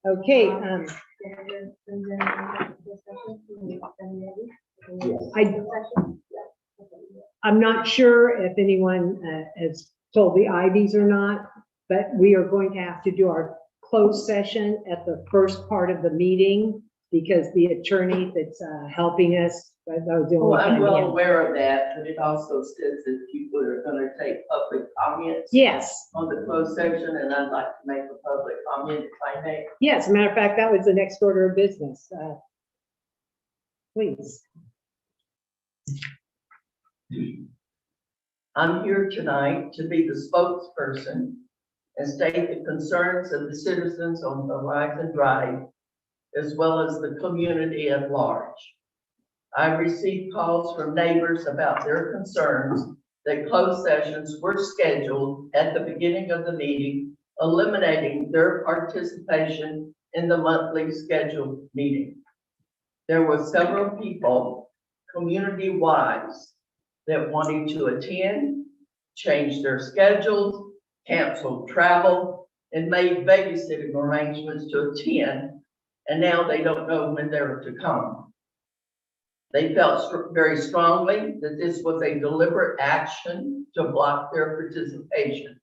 Okay, I'm not sure if anyone has told the Ivies or not, but we are going to have to do our closed session at the first part of the meeting because the attorney that's helping us, that was the only Well, I'm time well he had- aware of that, but it also says that people are gonna take public comments Yes, on the closed section, and I'd like to make a public comment if I may. yes, matter of fact, that was the next order of business. Please. I'm here tonight to be the spokesperson and state the concerns of the citizens on Horizon Drive, as well as the community at large. I've received calls from neighbors about their concerns that closed sessions were scheduled at the beginning of the meeting, eliminating their participation in the monthly scheduled meeting. There were several people, community-wise, that wanted to attend, change their schedules, canceled travel, and made babysitting arrangements to attend, and now they don't know when they're to come. They felt very strongly that this was a deliberate action to block their participation.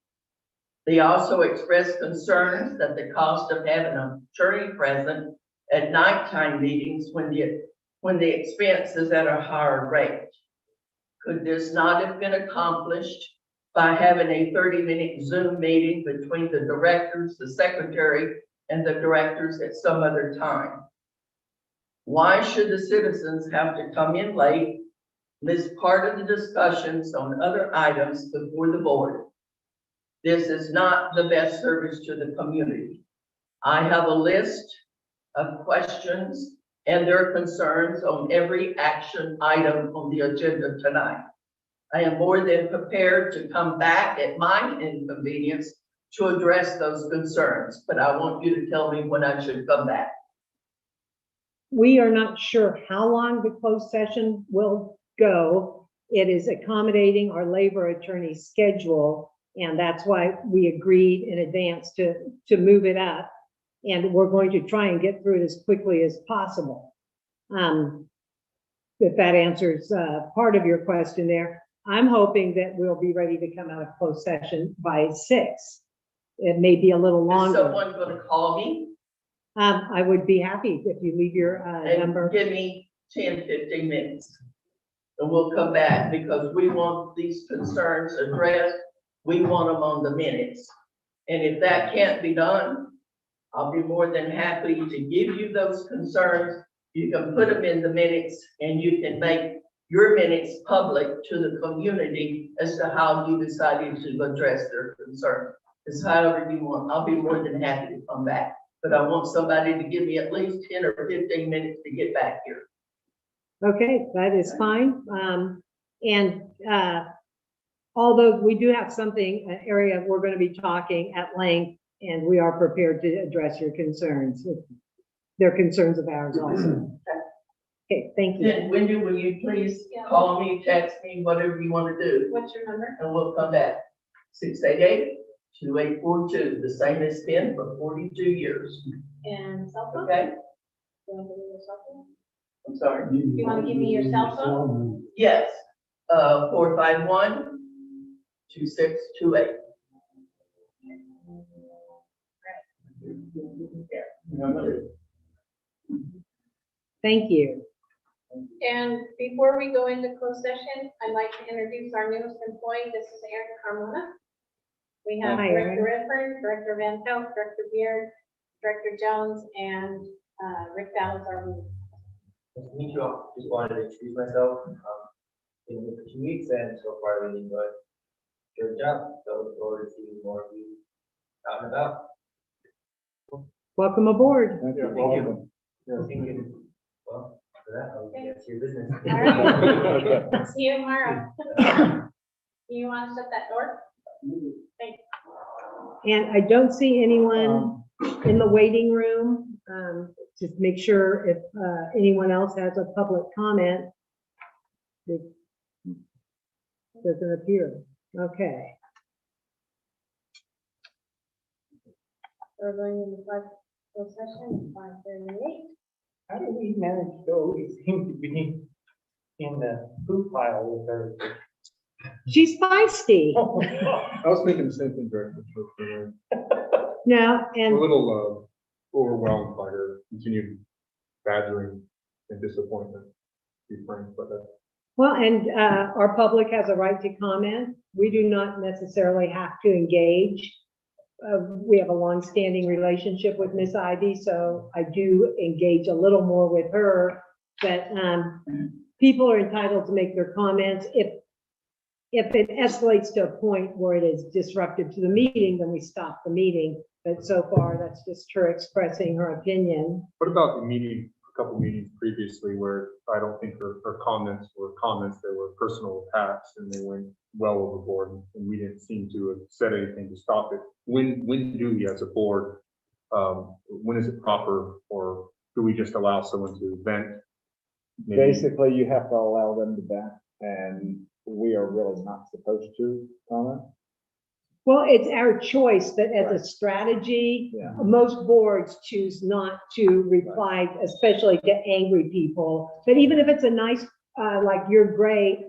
They also expressed concerns that the cost of having an attorney present at nighttime meetings when the expense is at a higher rate. Could this not have been accomplished by having a 30-minute Zoom meeting between the directors, the secretary, and the directors at some other time? Why should the citizens have to come in late, miss part of the discussions on other items before the board? This is not the best service to the community. I have a list of questions and their concerns on every action item on the agenda tonight. I am more than prepared to come back at my inconvenience to address those concerns, but I want you to tell me when I should come back. We are not sure how long the closed session will go. It is accommodating our labor attorney's schedule, and that's why we agreed in advance to move it up. And we're going to try and get through it as quickly as possible. If that answers part of your question there, I'm hoping that we'll be ready to come out of closed session by 6. It may be a little Is longer. someone going to call me? I would be happy if you leave your number. And give me 10, 15 minutes. And we'll come back because we want these concerns addressed. We want them on the minutes. And if that can't be done, I'll be more than happy to give you those concerns. You can put them in the minutes and you can make your minutes public to the community as to how you decided to address their concern. It's however you want. I'll be more than happy to come back. But I want somebody to give me at least 10 or 15 minutes to get back here. Okay, that is fine. Although we do have something, an area we're going to be talking at length, and we are prepared to address your concerns. They're concerns of ours also. Okay, thank you. Then Wendy, will you please call me, text me, whatever you want to do, What's your number? and we'll come back. 688-2842, the same as been for 42 years. And cell phone? Okay? You want to give me your cell phone? I'm sorry. You want to give me your cell phone? Yes, 451-2628. Thank you. And before we go into closed session, I'd like to introduce our newest employee. This is Erin Carmona. We have Hi, Director Erin. Redfern, Director Van Pelt, Director Beard, Director Jones, and Rick Dallas, our lead. Nice to meet you all. Just wanted to introduce myself. Been here for 2 weeks and so far really enjoyed your job. So look forward to seeing more of you out and about. Welcome aboard. Thank you. Thank you. Well, for that, I'll get to your business. All right. See you tomorrow. You want to shut that door? Thanks. And I don't see anyone in the waiting room. Just make sure if anyone else has a public comment. It doesn't appear. Okay. We're going into closed session at 5:38. How do we manage to always seem to be in the poop pile with her? She's feisty. I was thinking the same thing, Director. No, We're a and little overwhelmed by her continued badgering and disappointment. To be frank, but well, and our public has a right to comment. We do not necessarily have to engage. We have a long-standing relationship with Miss Ivy, so I do engage a little more with her. But people are entitled to make their comments. If it escalates to a point where it is disruptive to the meeting, then we stop the meeting. But so far, that's just her expressing her opinion. what about the meeting, a couple meetings previously where I don't think her comments were comments, they were personal attacks and they went well overboard and we didn't seem to have said anything to stop it. When do we as a board, when is it proper, or do we just allow someone to vent? Maybe- Basically, you have to allow them to vent, and we are really not supposed to comment. Well, it's our choice that as a strategy, Yeah. most boards choose not to reply, especially to angry people. But even if it's a nice, like you're great,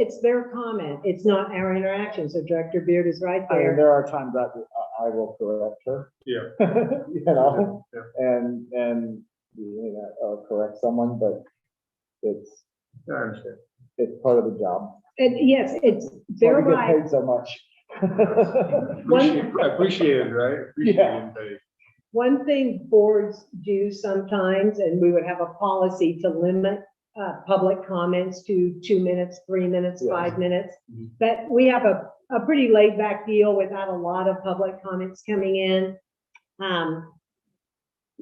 it's their comment. It's not our interaction. So Director Beard is right I mean, there. there are times that I will correct her. Yeah. You know, Yeah. and you know, or correct someone, but it's I understand. part of the job. And yes, it's That's their why we get right. paid so much. Appreciated, right? Yeah. Appreciated. One thing boards do sometimes, and we would have a policy to limit public comments to 2 minutes, 3 minutes, Yes. 5 minutes. Mhm. But we have a pretty laid back deal without a lot of public comments coming in.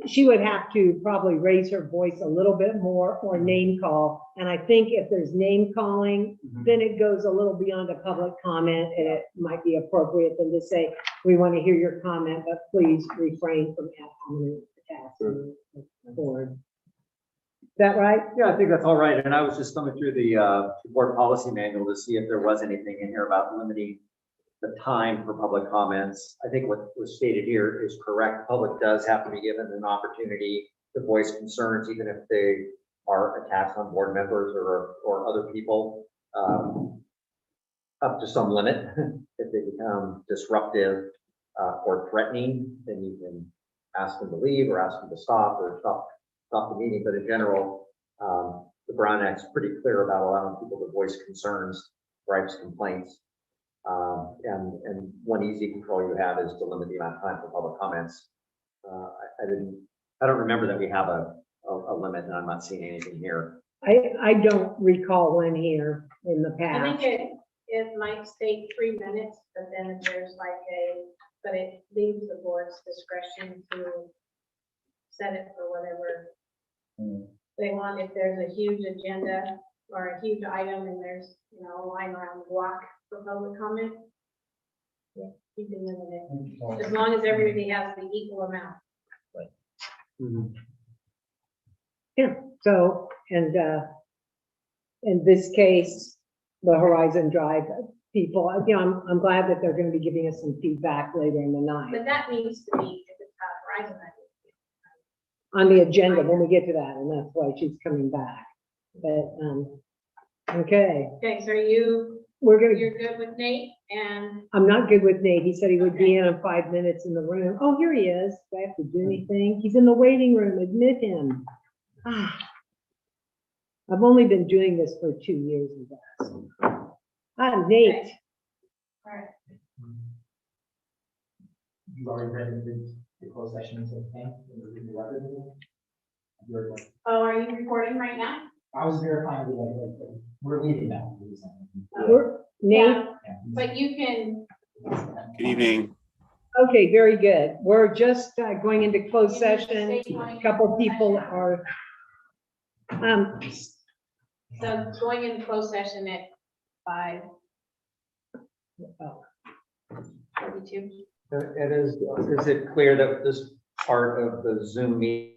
She would have to probably raise her voice a little bit more or name call. And I think if there's name calling, Mhm. then it goes a little beyond a public comment, and it might be appropriate then to say, we want to hear your comment, but please refrain from asking the board. Is that right? Yeah, I think that's all right. And I was just thumbing through the board policy manual to see if there was anything in here about limiting the time for public comments. I think what was stated here is correct. Public does have to be given an opportunity to voice concerns, even if they are attacks on board members or other people, up to some limit. If they become disruptive or threatening, then you can ask them to leave or ask them to stop or stop the meeting. But in general, the Brown Act's pretty clear about allowing people to voice concerns, gripes, complaints. And one easy control you have is to limit the amount of time for public comments. I don't remember that we have a limit, and I'm not seeing anything here. I don't recall one here in the I past. think it might state 3 minutes, but then there's but it leaves the board's discretion to set it for whatever they want. If there's a huge agenda or a huge item and there's, a line around the block for public comment, yeah, you can limit it, as long as everybody has the equal amount. Yeah, so, and in this case, the Horizon Drive people, I'm glad that they're gonna be giving us some feedback later in the night But that needs to be, if it's Horizon, on the agenda when we get to that, and that's why she's coming back. But, okay, okay, so you're good with Nate and I'm not good with Nate. He said he would be in 5 minutes in the room. Oh, here he is. Do I have to do anything? He's in the waiting room. Admit him. I've only been doing this for 2 years, you guys. Nate. all right. You've already read the closed session, so thank you. Oh, are you recording right now? I was verifying we're leaving now. Nate. Yeah, but you can, Good evening. Okay, very good. We're just going into closed You session. need to say you want A couple to go into people session. are, so going into closed session at 5:42. Is it clear that this part of the Zoom meeting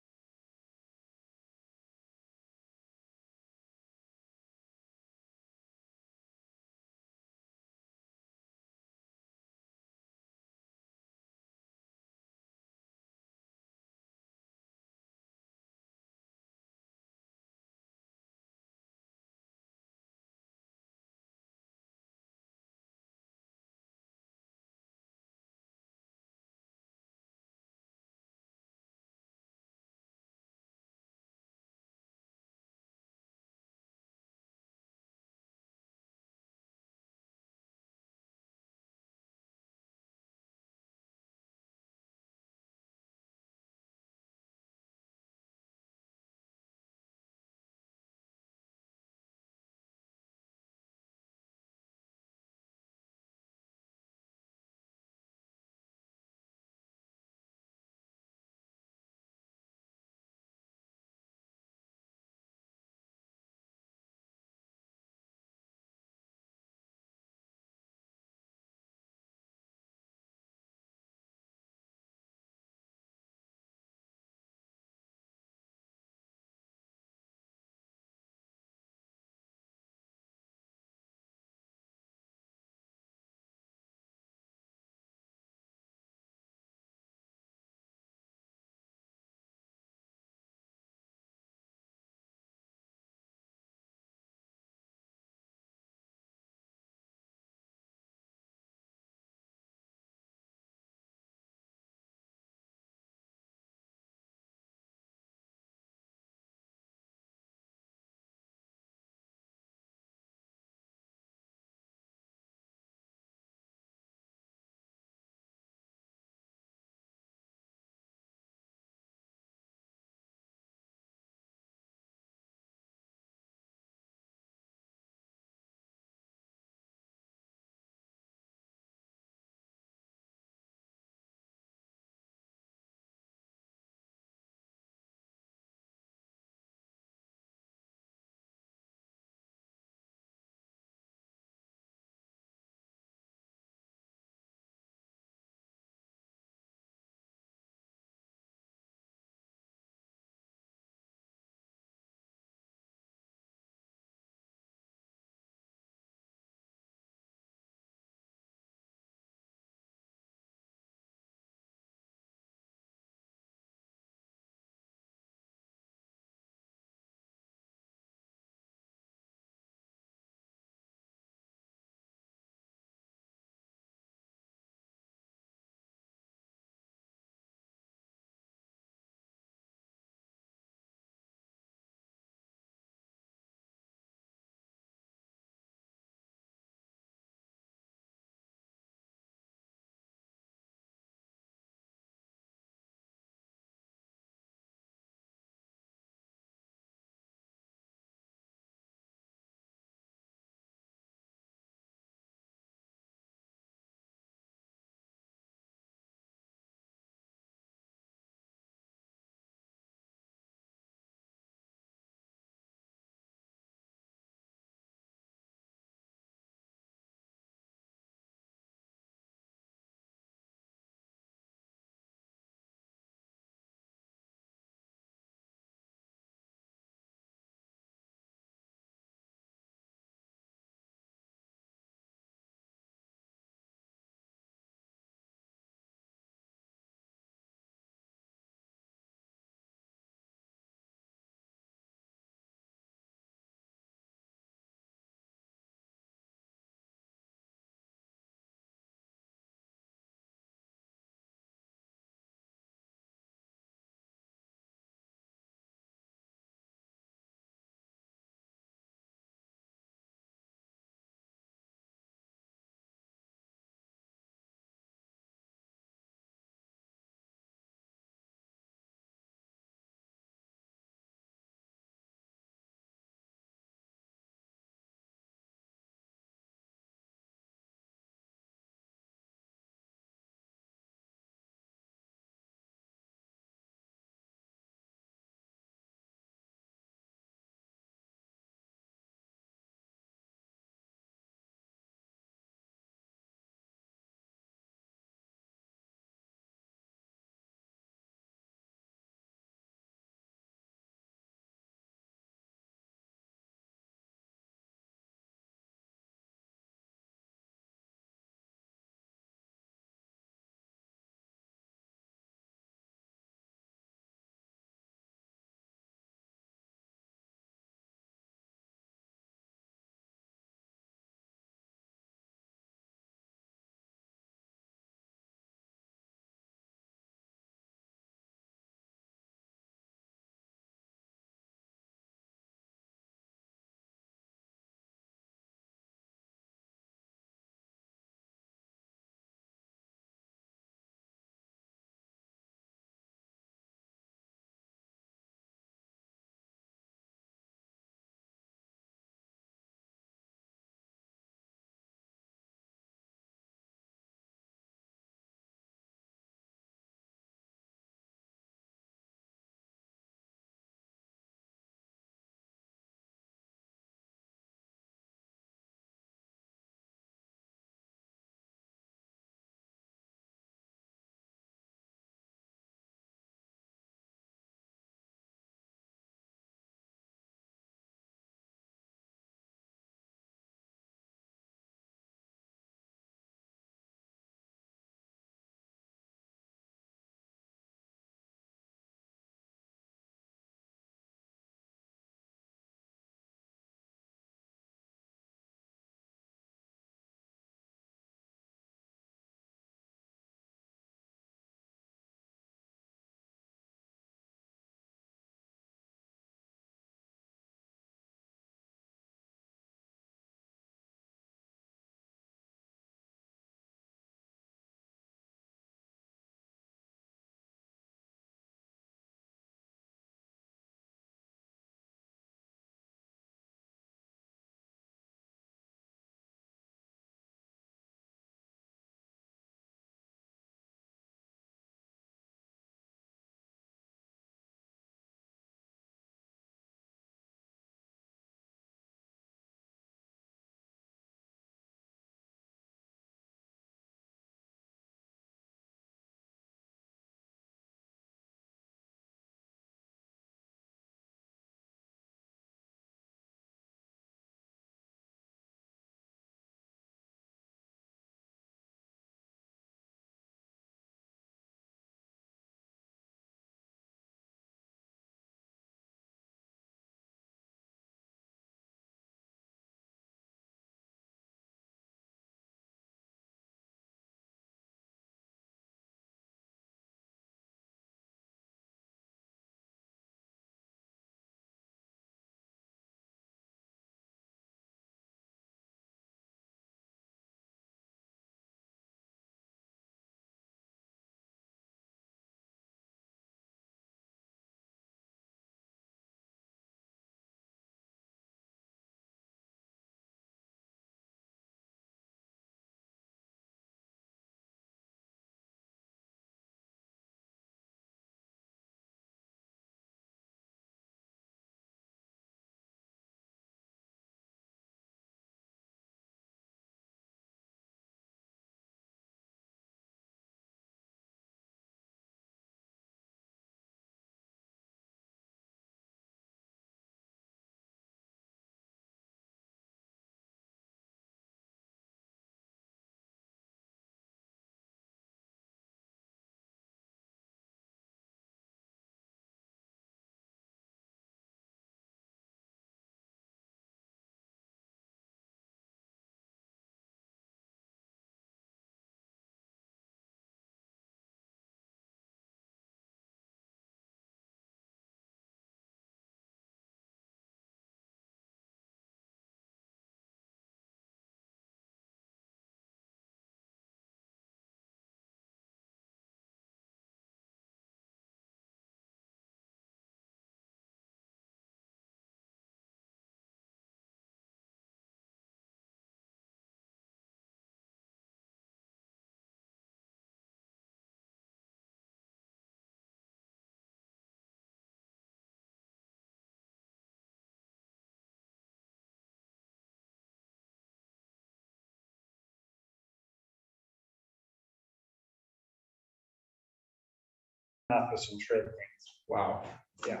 office and shred things. Wow. Yeah,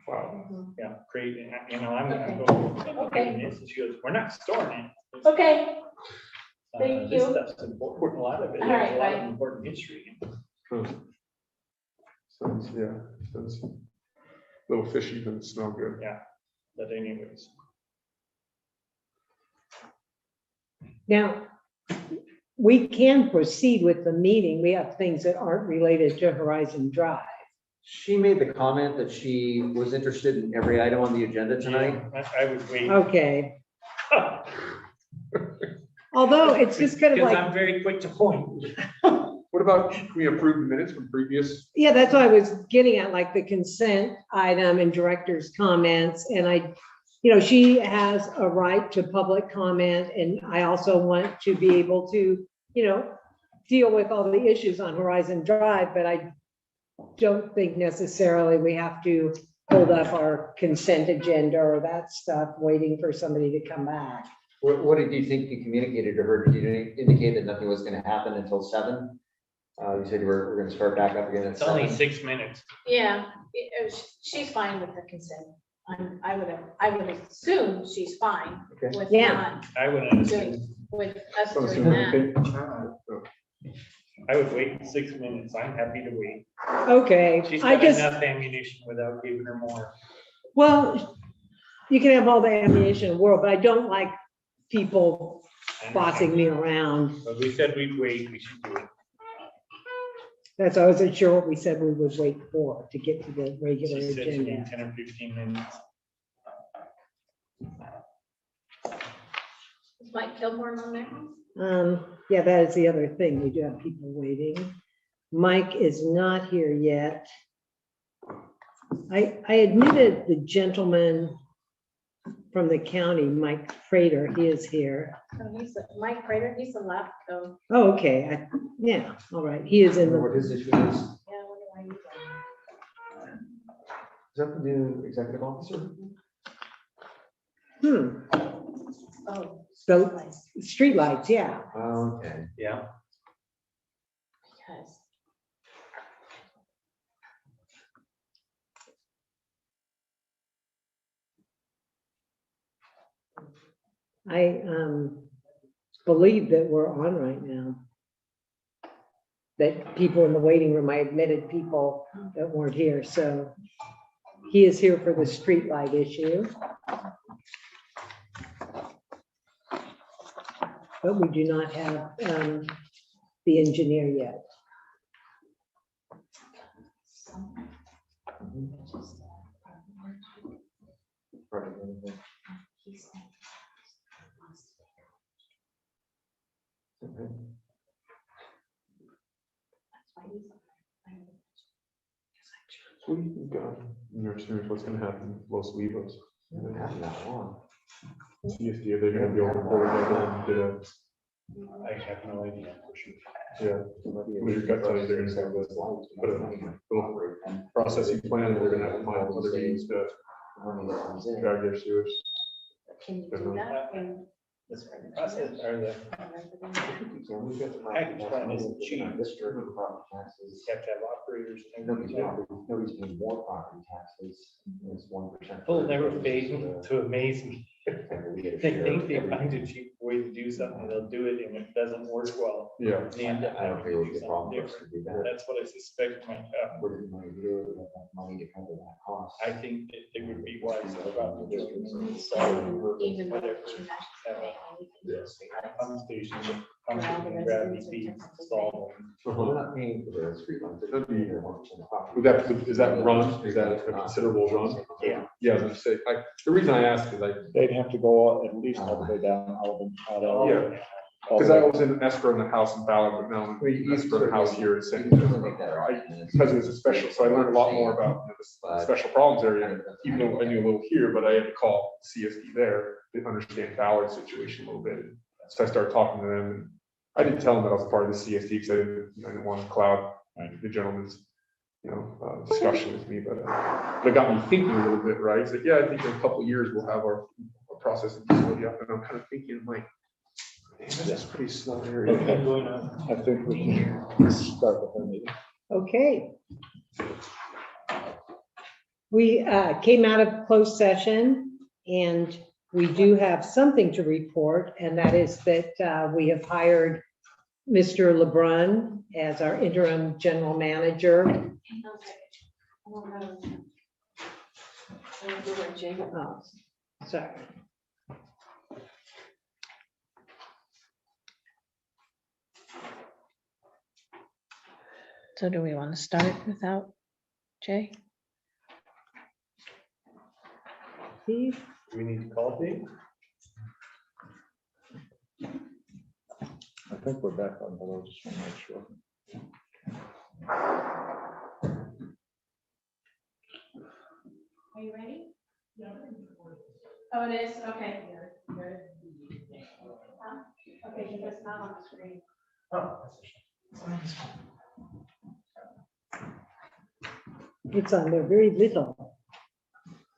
Wow. yeah, crazy. You know, I'm Okay. going, Okay. okay, this, and she goes, we're not storing it. Okay, thank This you. stuff's important, a lot of it, All right, has a lot of bye. important history. Sounds, yeah, sounds a little fishy, doesn't smell good. But anyways, Now, we can proceed with the meeting. We have things that aren't related to Horizon Drive. She made the comment that she was interested in every item on the agenda tonight. I would wait. Okay. Although it's just kind of Because like, I'm very quick to point. What about, can we approve the minutes from previous? yeah, that's what I was getting at, like the consent item and director's comments. And I, you know, she has a right to public comment. And I also want to be able to, you know, deal with all the issues on Horizon Drive, but I don't think necessarily we have to hold up our consent agenda or that stuff, waiting for somebody to come back. What did you think you communicated to her? Did you indicate that nothing was gonna happen until 7? You said we're gonna start back up again at It's only 7. 6 minutes. Yeah, she's fine with the consent. I would assume she's fine Okay. with Yeah. not I would doing, assume, with us So doing assuming that. I would wait 6 minutes. I'm happy to wait. Okay, She's I got just, enough ammunition without giving her more. well, you can have all the ammunition in the world, but I don't like people bossing me around. But we said we'd wait, we should do it. That's, I wasn't sure what we said we would wait for to get to the regular She said she agenda. needs 10 or 15 minutes. Is Mike Kilborn on there? Yeah, that is the other thing. We do have people waiting. Mike is not here yet. I admitted the gentleman from the county, Mike Prater, he is here. Oh, Mike Prater, he's a left, so, Oh, okay, yeah, all right, he is in What the, his issue is? yeah, what do I need? Is that the new executive officer? Oh. the nice. streetlights, yeah. Okay. Yeah. Because I believe that we're on right now. That people in the waiting room, I admitted people that weren't here, so he is here for the streetlight issue. But we do not have the engineer yet. What do you think, in your experience, what's gonna happen with Los Olivos? Haven't happened that long. CSD, are they gonna be able to pull together and get a, I have no idea for sure. yeah, what your gut tell you they're gonna have this, put a little processing plan, they're gonna have to find other means to drag their sewage. can you do that when? The process or the package plan isn't cheap. You have to have operators. and everything. Nobody's paying more property taxes. It's 1%. They'll never fail to amaze me. They think they find a cheap way to do something, they'll do it, and it doesn't work well. Yeah. They end up I don't having think it to would do be a problem something for us to different. do that. That's what I suspect might happen. What do you want to do? We have enough money to cover that cost. I think that it would be wise about doing so. Even Whatever. though Yes. Pump station, For all the gravity residents feed, in Texas. install them. We're not paying for the street lights. They're That'd be- paying 1% of property. Would that, is that run, is that a considerable run? Yeah. Yeah, I was gonna say, the reason I asked is They'd have to go at least all the way down, Yeah. Because I was in escrow in the house in Ballard, but now I'm in escrow in the house here in St. You can make that Joe. argument. Because it was a special, so I learned a lot more about, you know, the special problems area, even though I knew a little here, but I had to call CSD there to understand Ballard's situation a little bit. So I started talking to them, and I didn't tell them that I was part of the CSD because I didn't want to cloud the gentleman's, discussion with me, but it got me thinking a little bit, right? It's like, yeah, I think in a couple of years we'll have our processing facility up, and I'm kind of thinking, like, man, this is a pretty slow area. What's been going on? I think we can start with our meeting. Okay. We came out of closed session and we do have something to report, and that is that we have hired Mr. LeBrun as our interim general manager. Oh, sorry. So do we want to start without Jay? Steve? Do we need to call Dave? I think we're back on below, just want to make sure. Are you ready? Oh, it is, okay. Okay, because it's not on the screen. It's on there very little.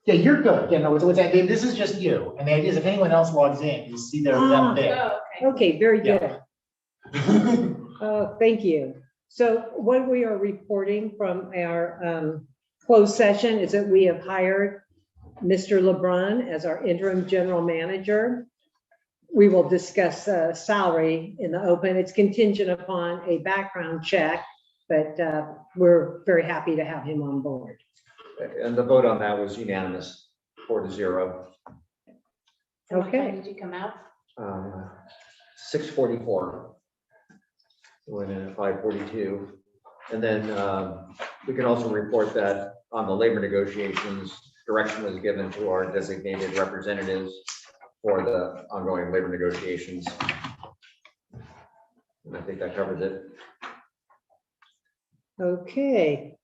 Yeah, you're good. You know, this is just you. And the idea is if anyone else logs in, you see them there. Oh, Okay, very good. Yeah. Oh, thank you. So what we are reporting from our closed session is that we have hired Mr. LeBrun as our interim general manager. We will discuss salary in the open. It's contingent upon a background check, but we're very happy to have him on board. And the vote on that was unanimous, 4-0. And what time Okay. Did you come out? 6:44. Went in at 5:42. And then we can also report that on the labor negotiations, direction was given to our designated representatives for the ongoing labor negotiations. And I think that covers it. Okay.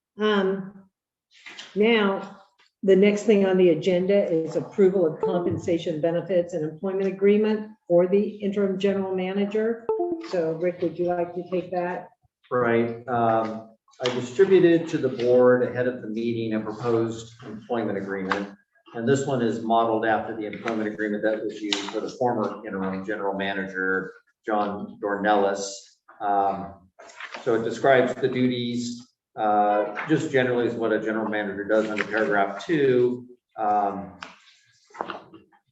Now, the next thing on the agenda is approval of compensation benefits and employment agreement for the interim general manager. So Rick, would you like to take that? Right. I distributed to the board ahead of the meeting a proposed employment agreement. And this one is modeled after the employment agreement that was used for the former interim general manager, John Dornellis. So it describes the duties, just generally is what a general manager does under paragraph 2.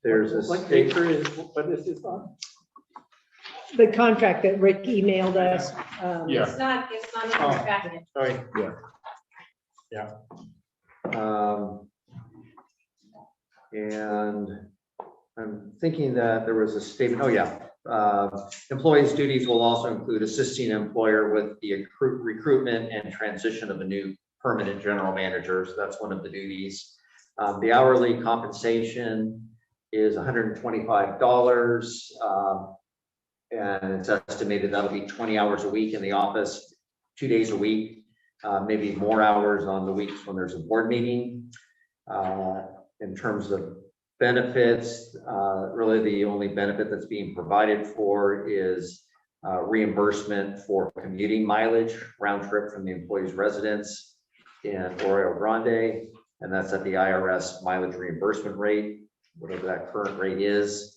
There's a What state. paper is, what is this on? The contract that Rick emailed us. Yeah. It's not in your packet. Sorry. And I'm thinking that there was a statement, oh yeah. Employees' duties will also include assisting an employer with the recruitment and transition of a new permanent general manager. So that's one of the duties. The hourly compensation is $125. And it's estimated that'll be 20 hours a week in the office, 2 days a week, maybe more hours on the weeks when there's a board meeting. In terms of benefits, really the only benefit that's being provided for is reimbursement for commuting mileage round trip from the employee's residence in Arroyo Grande, and that's at the IRS mileage reimbursement rate, whatever that current rate is.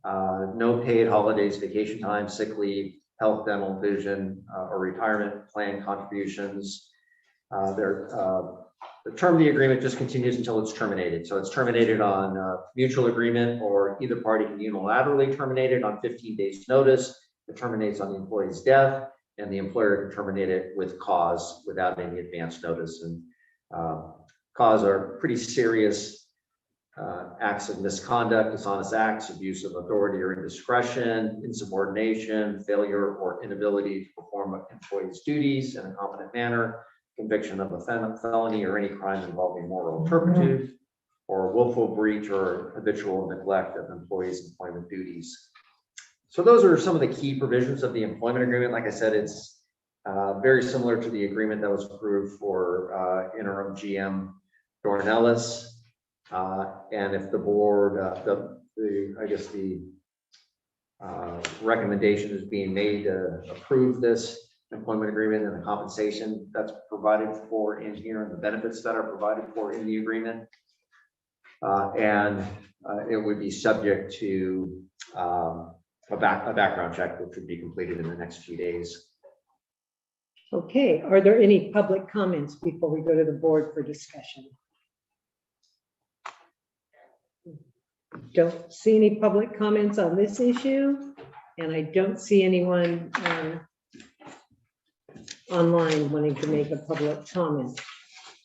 No paid holidays, vacation time, sick leave, health, dental, vision, or retirement plan contributions. The term of the agreement just continues until it's terminated. So it's terminated on mutual agreement, or either party can unilaterally terminate it on 15 days notice. It terminates on the employee's death, and the employer can terminate it with cause without any advance notice. And cause are pretty serious acts of misconduct, dishonest acts, abuse of authority or indiscretion, insubordination, failure or inability to perform an employee's duties in a competent manner, conviction of a felony or any crime involving moral turpitude, or willful breach or habitual neglect of employees' employment duties. So those are some of the key provisions of the employment agreement. Like I said, it's very similar to the agreement that was approved for interim GM Dornellis. And if the board, I guess the recommendation is being made to approve this employment agreement and the compensation that's provided for in here and the benefits that are provided for in the agreement. And it would be subject to a background check, which would be completed in the next few days. Okay, are there any public comments before we go to the board for discussion? Don't see any public comments on this issue, and I don't see anyone online wanting to make a public comment.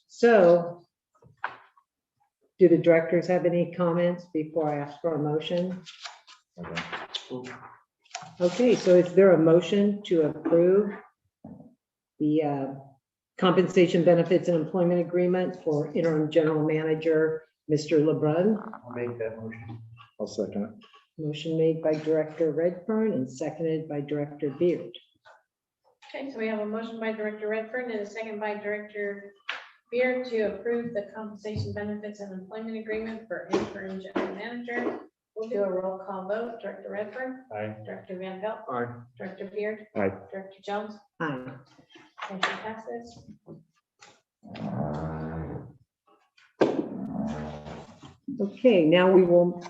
So, do the directors have any comments before I ask for a motion? Okay, so is there a motion to approve the compensation benefits and employment agreement for interim general manager, Mr. LeBrun? I'll make that motion. I'll second it. Motion made by Director Redfern and seconded by Director Beard. Okay, so we have a motion by Director Redfern and a second by Director Beard to approve the compensation benefits and employment agreement for interim general manager. We'll do a roll call vote. Director Redfern. Aye. Director Van Pelt. Aye. Director Beard. Aye. Director Jones. Aye. Motion passes. Okay, now we will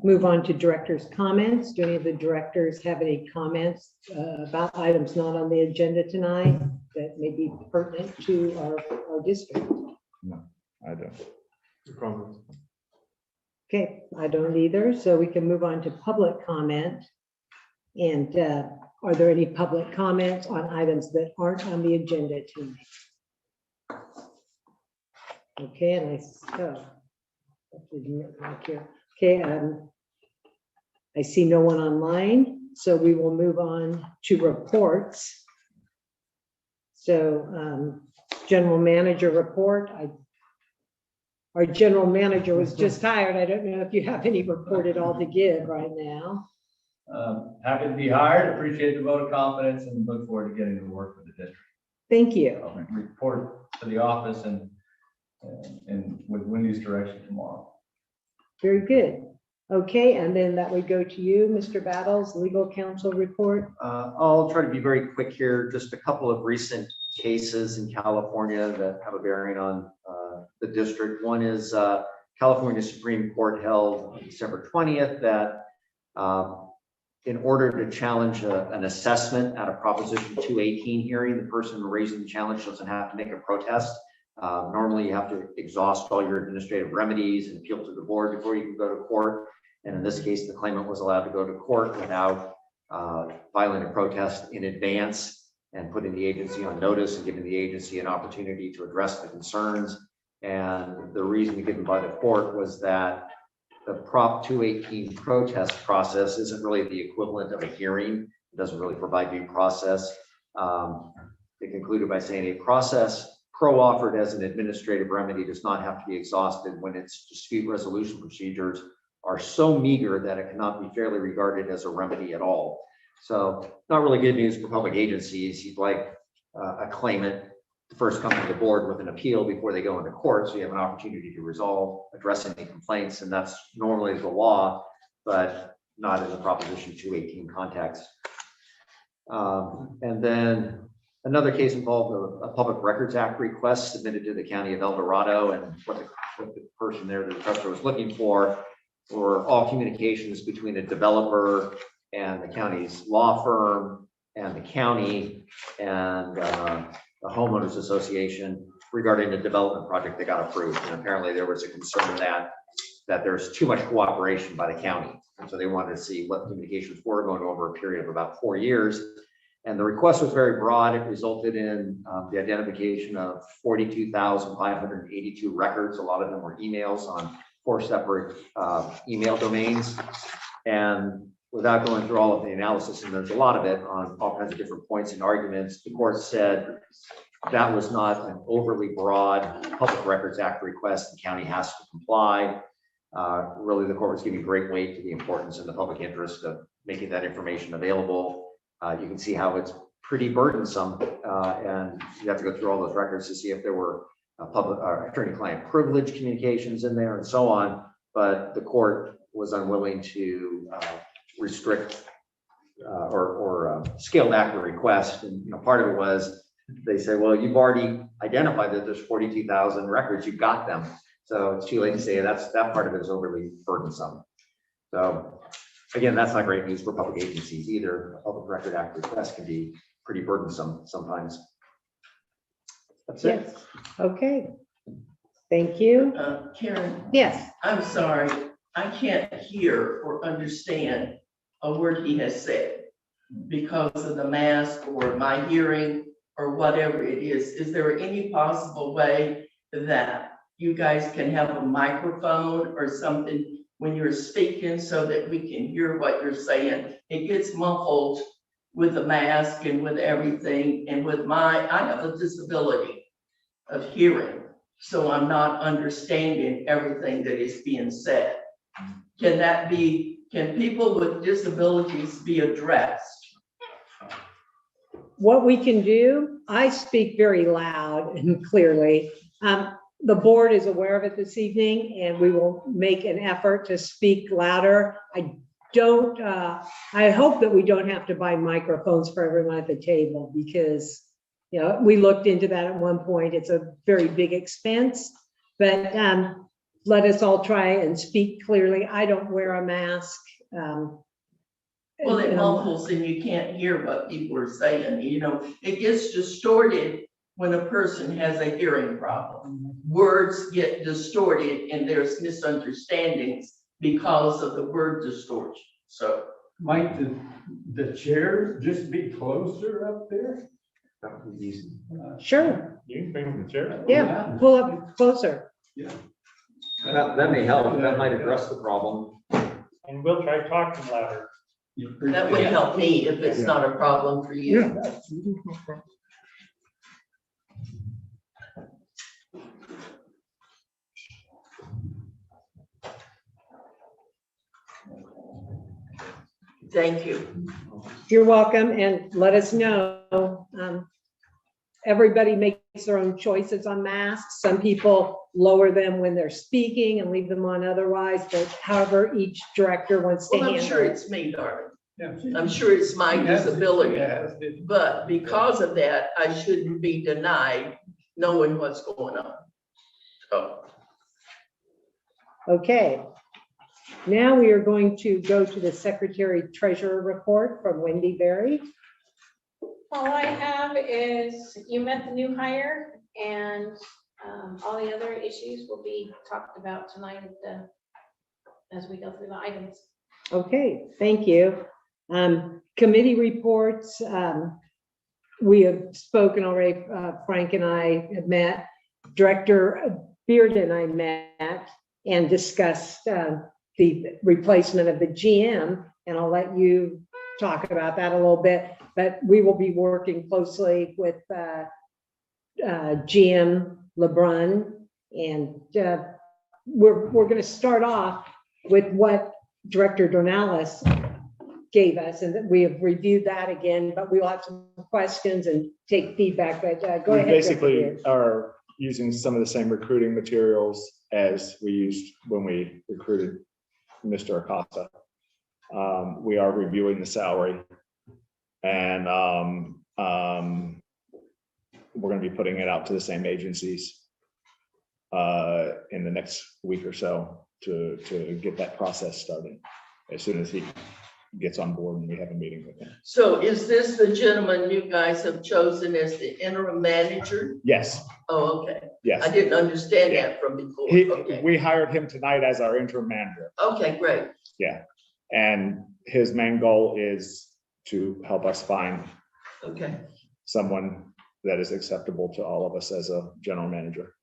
move on to directors' comments. Do any of the directors have any comments about items not on the agenda tonight that may be pertinent to our district? I don't. Comments? Okay, I don't either, so we can move on to public comment. And are there any public comments on items that aren't on the agenda tonight? Okay, and I see no one online, so we will move on to reports. So general manager report. Our general manager was just hired. I don't know if you have any report at all to give right now. Happy to be hired, appreciate the vote of confidence, and look forward to getting to work with the district. Thank you. I'll report to the office and with Wendy's direction tomorrow. Very good. Okay, and then that would go to you, Mr. Battles, legal counsel report. I'll try to be very quick here. Just a couple of recent cases in California that have a bearing on the district. One is California Supreme Court held on December 20th that in order to challenge an assessment at a Proposition 218 hearing, the person raising the challenge doesn't have to make a protest. Normally, you have to exhaust all your administrative remedies and appeal to the board before you can go to court. And in this case, the claimant was allowed to go to court without filing a protest in advance and putting the agency on notice and giving the agency an opportunity to address the concerns. And the reason given by the court was that the Prop 218 protest process isn't really the equivalent of a hearing. It doesn't really provide due process. They concluded by saying a process pro-offered as an administrative remedy does not have to be exhausted when its dispute resolution procedures are so meager that it cannot be fairly regarded as a remedy at all. So not really good news for public agencies. You'd like a claimant to first come to the board with an appeal before they go into court, so you have an opportunity to resolve, address any complaints, and that's normally the law, but not in the Proposition 218 context. And then another case involved a Public Records Act request submitted to the County of El Dorado, and what the person there, the requester, was looking for were all communications between the developer and the county's law firm and the county and the homeowners association regarding a development project that got approved. And apparently there was a concern that there's too much cooperation by the county. And so they wanted to see what communications were going over a period of about 4 years. And the request was very broad. It resulted in the identification of 42,582 records. A lot of them were emails on 4 separate email domains. And without going through all of the analysis, and there's a lot of it on all kinds of different points and arguments, the court said that was not an overly broad Public Records Act request. The county has to comply. Really, the court was giving great weight to the importance and the public interest of making that information available. You can see how it's pretty burdensome, and you have to go through all those records to see if there were public attorney-client privilege communications in there and so on. But the court was unwilling to restrict or scale back the request. And part of it was they say, well, you've already identified that there's 42,000 records, you've got them. So it's too late to say that part of it is overly burdensome. So again, that's not great news for public agencies either. A Public Record Act request can be pretty burdensome sometimes. That's it. Yes, okay. Thank you. Karen, Yes, I'm sorry, I can't hear or understand a word he has said because of the mask or my hearing or whatever it is. Is there any possible way that you guys can have a microphone or something when you're speaking so that we can hear what you're saying? It gets muffled with the mask and with everything, and with I have a disability of hearing, so I'm not understanding everything that is being said. Can people with disabilities be addressed? what we can do, I speak very loud and clearly. The board is aware of it this evening, and we will make an effort to speak louder. I hope that we don't have to buy microphones for everyone at the table, because, you know, we looked into that at one point. It's a very big expense, but let us all try and speak clearly. I don't wear a mask. Well, it muffles and you can't hear what people are saying, you know, it gets distorted when a person has a hearing problem. Words get distorted and there's misunderstandings because of the word distortion, so. Might the chair just be closer up there? That would be easy. Sure, You can bring the chair. yeah, pull up closer. That may help. That might address the problem. And we'll try talking louder. That would help me if it's not a problem for you. Thank you. You're welcome, and let us know. Everybody makes their own choices on masks. Some people lower them when they're speaking and leave them on otherwise, but however each director wants to Well, I'm handle sure it. it's me, darling. I'm sure it's my disability, but because of that, I shouldn't be denied knowing what's going on. So, Okay. Now we are going to go to the Secretary Treasurer report from Wendy Berry. All I have is you met the new hire, and all the other issues will be talked about tonight as we go through the items. Okay, thank you. Committee reports. We have spoken already. Frank and I have met. Director Beard and I met and discussed the replacement of the GM, and I'll let you talk about that a little bit. But we will be working closely with GM LeBrun, and we're going to start off with what Director Dornalis gave us, and that we have reviewed that again, but we will have some questions and take feedback. But go ahead. We basically are using some of the same recruiting materials as we used when we recruited Mr. Acosta. We are reviewing the salary, and we're going to be putting it out to the same agencies in the next week or so to get that process started as soon as he gets on board and we have a meeting with him. so is this the gentleman you guys have chosen as the interim manager? Yes, Oh, okay. I yes. didn't understand that from before. Okay. We hired him tonight as our interim manager. Okay, great. Yeah. And his main goal is to help us find Okay. someone that is acceptable to all of us as a general manager.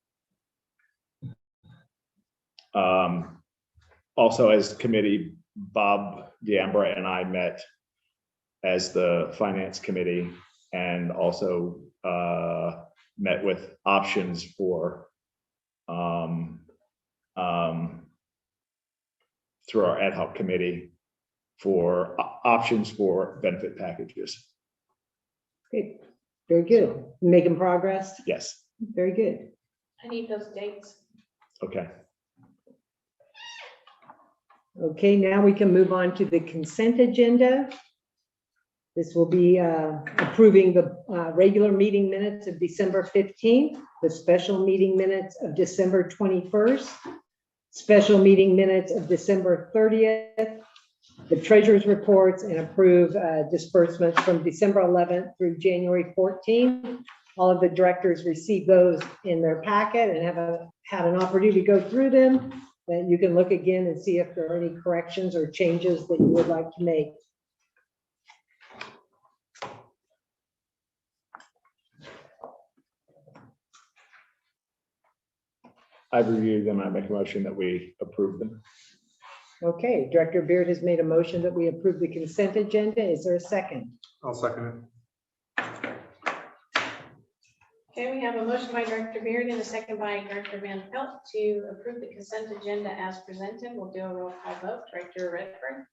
Also, as committee, Bob D'Ambra and I met as the finance committee, and also met with options for through our ad hoc committee for options for benefit packages. Great. Very good. Making progress. Yes. Very good. I need those dates. Okay. Okay, now we can move on to the consent agenda. This will be approving the regular meeting minutes of December 15th, the special meeting minutes of December 21st, special meeting minutes of December 30th, the treasurer's reports and approve disbursements from December 11th through January 14th. All of the directors received those in their packet and have had an opportunity to go through them. Then you can look again and see if there are any corrections or changes that you would like to make. I've reviewed them. I make a motion that we approve them. Okay, Director Beard has made a motion that we approve the consent agenda. Is there a second? I'll second it. Okay, we have a motion by Director Beard and a second by Director Van Pelt to approve the consent agenda as presented. We'll do a roll call vote. Director Redfern,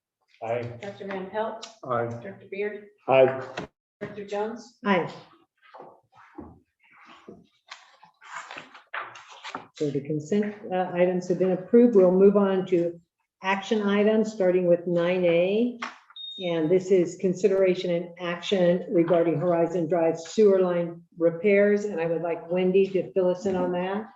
Aye. Director Van Pelt, Aye. Director Beard, Aye. Director Jones. Aye. So the consent items have been approved. We'll move on to action items, starting with 9A. And this is consideration and action regarding Horizon Drive sewer line repairs. And I would like Wendy to fill us in on that.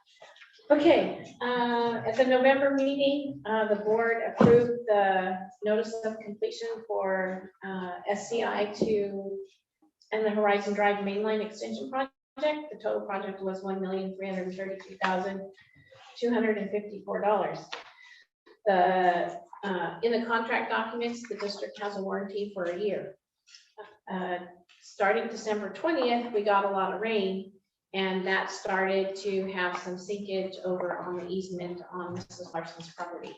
Okay, at the November meeting, the board approved the notice of completion for SCI and the Horizon Drive mainline extension project. The total project was $1,332,254. In the contract documents, the district has a warranty for a year. Starting December 20th, we got a lot of rain, and that started to have some sinkage over on the easement on Mrs. Larson's property.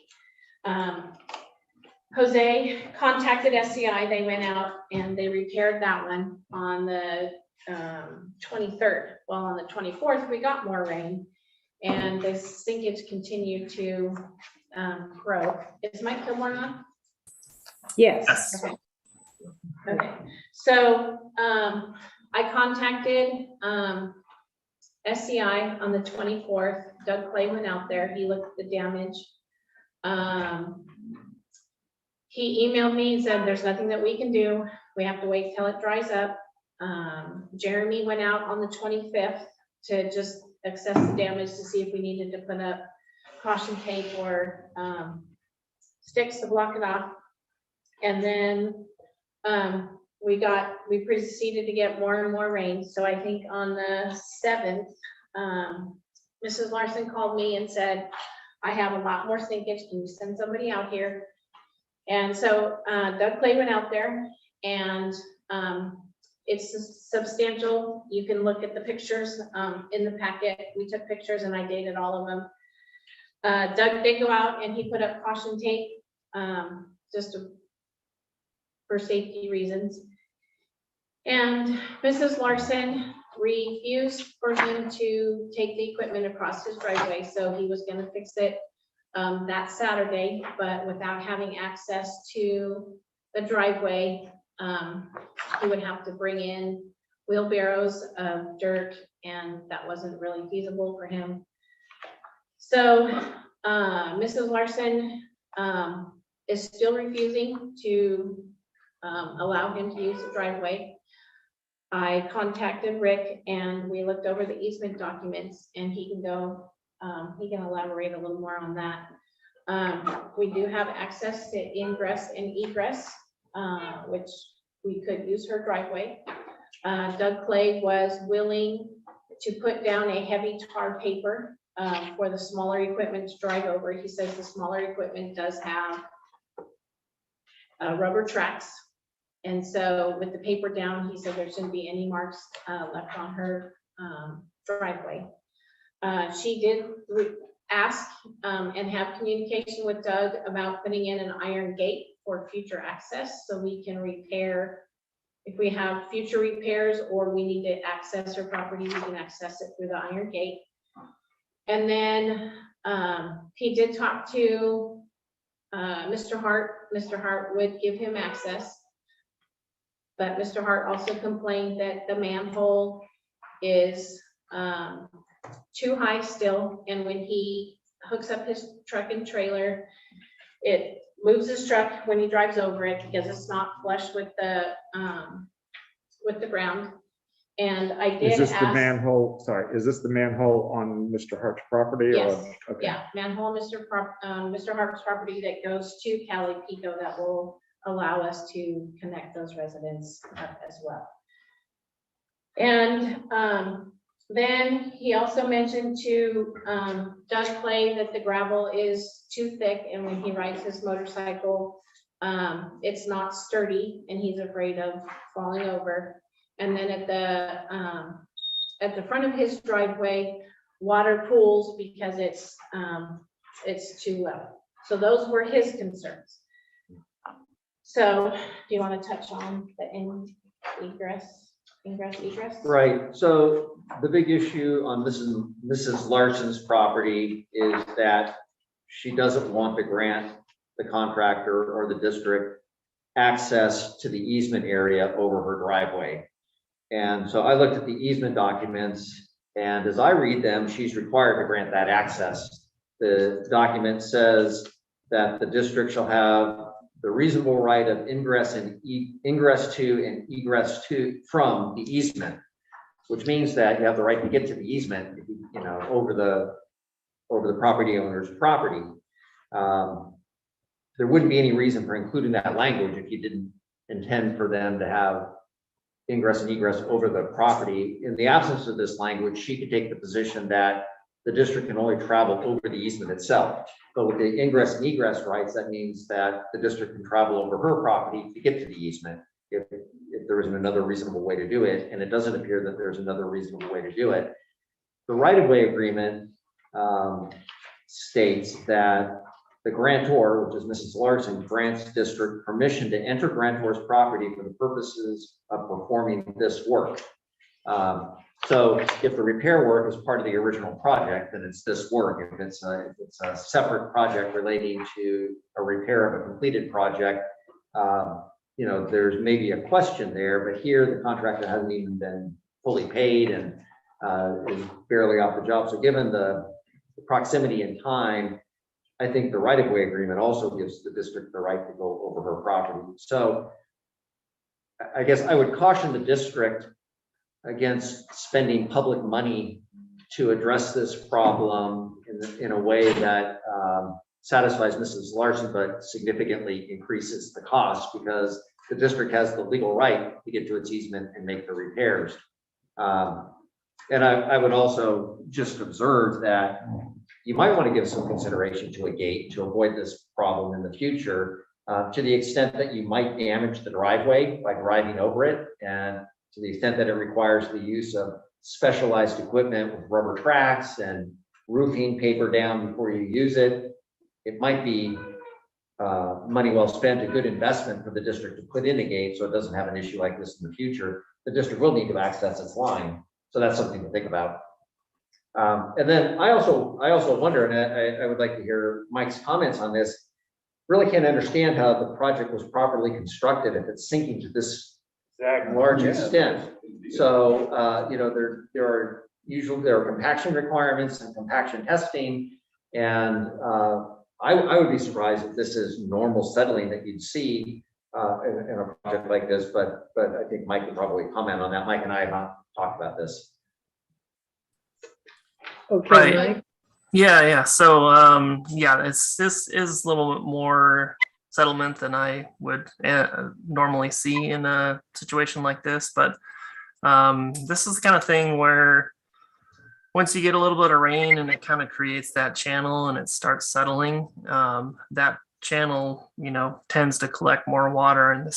Jose contacted SCI. They went out and they repaired that one on the 23rd. Well, on the 24th, we got more rain, and the sinkage continued to grow. Is Mike Kilmore on? Yes. Okay. Okay. So I contacted SCI on the 24th. Doug Clay went out there. He looked at the damage. He emailed me and said, there's nothing that we can do. We have to wait till it dries up. Jeremy went out on the 25th to just assess the damage to see if we needed to put up caution tape or sticks to block it off. And then we proceeded to get more and more rain. So I think on the 7th, Mrs. Larson called me and said, I have a lot more sinkage. Can you send somebody out here? And so Doug Clay went out there, and it's substantial. You can look at the pictures in the packet. We took pictures and I dated all of them. Doug did go out and he put up caution tape for safety reasons. And Mrs. Larson refused for him to take the equipment across his driveway. So he was going to fix it that Saturday, but without having access to the driveway, he would have to bring in wheelbarrows of dirt, and that wasn't really feasible for him. So Mrs. Larson is still refusing to allow him to use the driveway. I contacted Rick and we looked over the easement documents, and he can elaborate a little more on that. We do have access to ingress and egress, which we could use her driveway. Doug Clay was willing to put down a heavy tar paper for the smaller equipment to drive over. He says the smaller equipment does have rubber tracks. And so with the paper down, he said there shouldn't be any marks left on her driveway. She did ask and have communication with Doug about putting in an iron gate for future access, so we can repair. If we have future repairs or we need to access her property, we can access it through the iron gate. And then he did talk to Mr. Hart. Mr. Hart would give him access, but Mr. Hart also complained that the manhole is too high still, and when he hooks up his truck and trailer, it moves his truck when he drives over it because it's not flush with the ground. And I Is did this the ask, manhole, sorry, is this the manhole on Mr. Hart's property? or- yes, Okay. yeah, manhole, Mr. Harper's property that goes to Cali Pico that will allow us to connect those residents up as well. And then he also mentioned to Doug Clay that the gravel is too thick, and when he rides his motorcycle, it's not sturdy, and he's afraid of falling over. And then at the front of his driveway, water pools because it's too low. So those were his concerns. So do you want to touch on the ingress? Right, so the big issue on Mrs. Larson's property is that she doesn't want to grant the contractor or the district access to the easement area over her driveway. And so I looked at the easement documents, and as I read them, she's required to grant that access. The document says that the district shall have the reasonable right of ingress to and egress to from the easement, which means that you have the right to get to the easement, you know, over the property owner's property. There wouldn't be any reason for including that language if you didn't intend for them to have ingress and egress over the property. In the absence of this language, she could take the position that the district can only travel over the easement itself. But with the ingress and egress rights, that means that the district can travel over her property to get to the easement if there isn't another reasonable way to do it. And it doesn't appear that there's another reasonable way to do it. The right-of-way agreement states that the grantor, which is Mrs. Larson, grants district permission to enter grantor's property for the purposes of performing this work. So if the repair work is part of the original project, then it's this work. If it's a separate project relating to a repair of a completed project, you know, there's maybe a question there, but here the contractor hasn't even been fully paid and is barely off the job. So given the proximity in time, I think the right-of-way agreement also gives the district the right to go over her property. So I guess I would caution the district against spending public money to address this problem in a way that satisfies Mrs. Larson, but significantly increases the cost, because the district has the legal right to get to its easement and make the repairs. And I would also just observe that you might want to give some consideration to a gate to avoid this problem in the future, to the extent that you might damage the driveway by driving over it, and to the extent that it requires the use of specialized equipment with rubber tracks and roofing paper down before you use it. It might be money well spent, a good investment for the district to put in a gate so it doesn't have an issue like this in the future. The district will need to access its line. So that's something to think about. And then I also wonder, and I would like to hear Mike's comments on this, really can't understand how the project was properly constructed if it's sinking to this large extent. So, you know, there are compaction requirements and compaction testing. And I would be surprised if this is normal settling that you'd see in a project like this, but I think Mike would probably comment on that. Mike and I have not talked about this. Okay, Right. Mike? Yeah. So, this is a little bit more settlement than I would normally see in a situation like this. But this is the kind of thing where once you get a little bit of rain and it kind of creates that channel and it starts settling, that channel, you know, tends to collect more water. And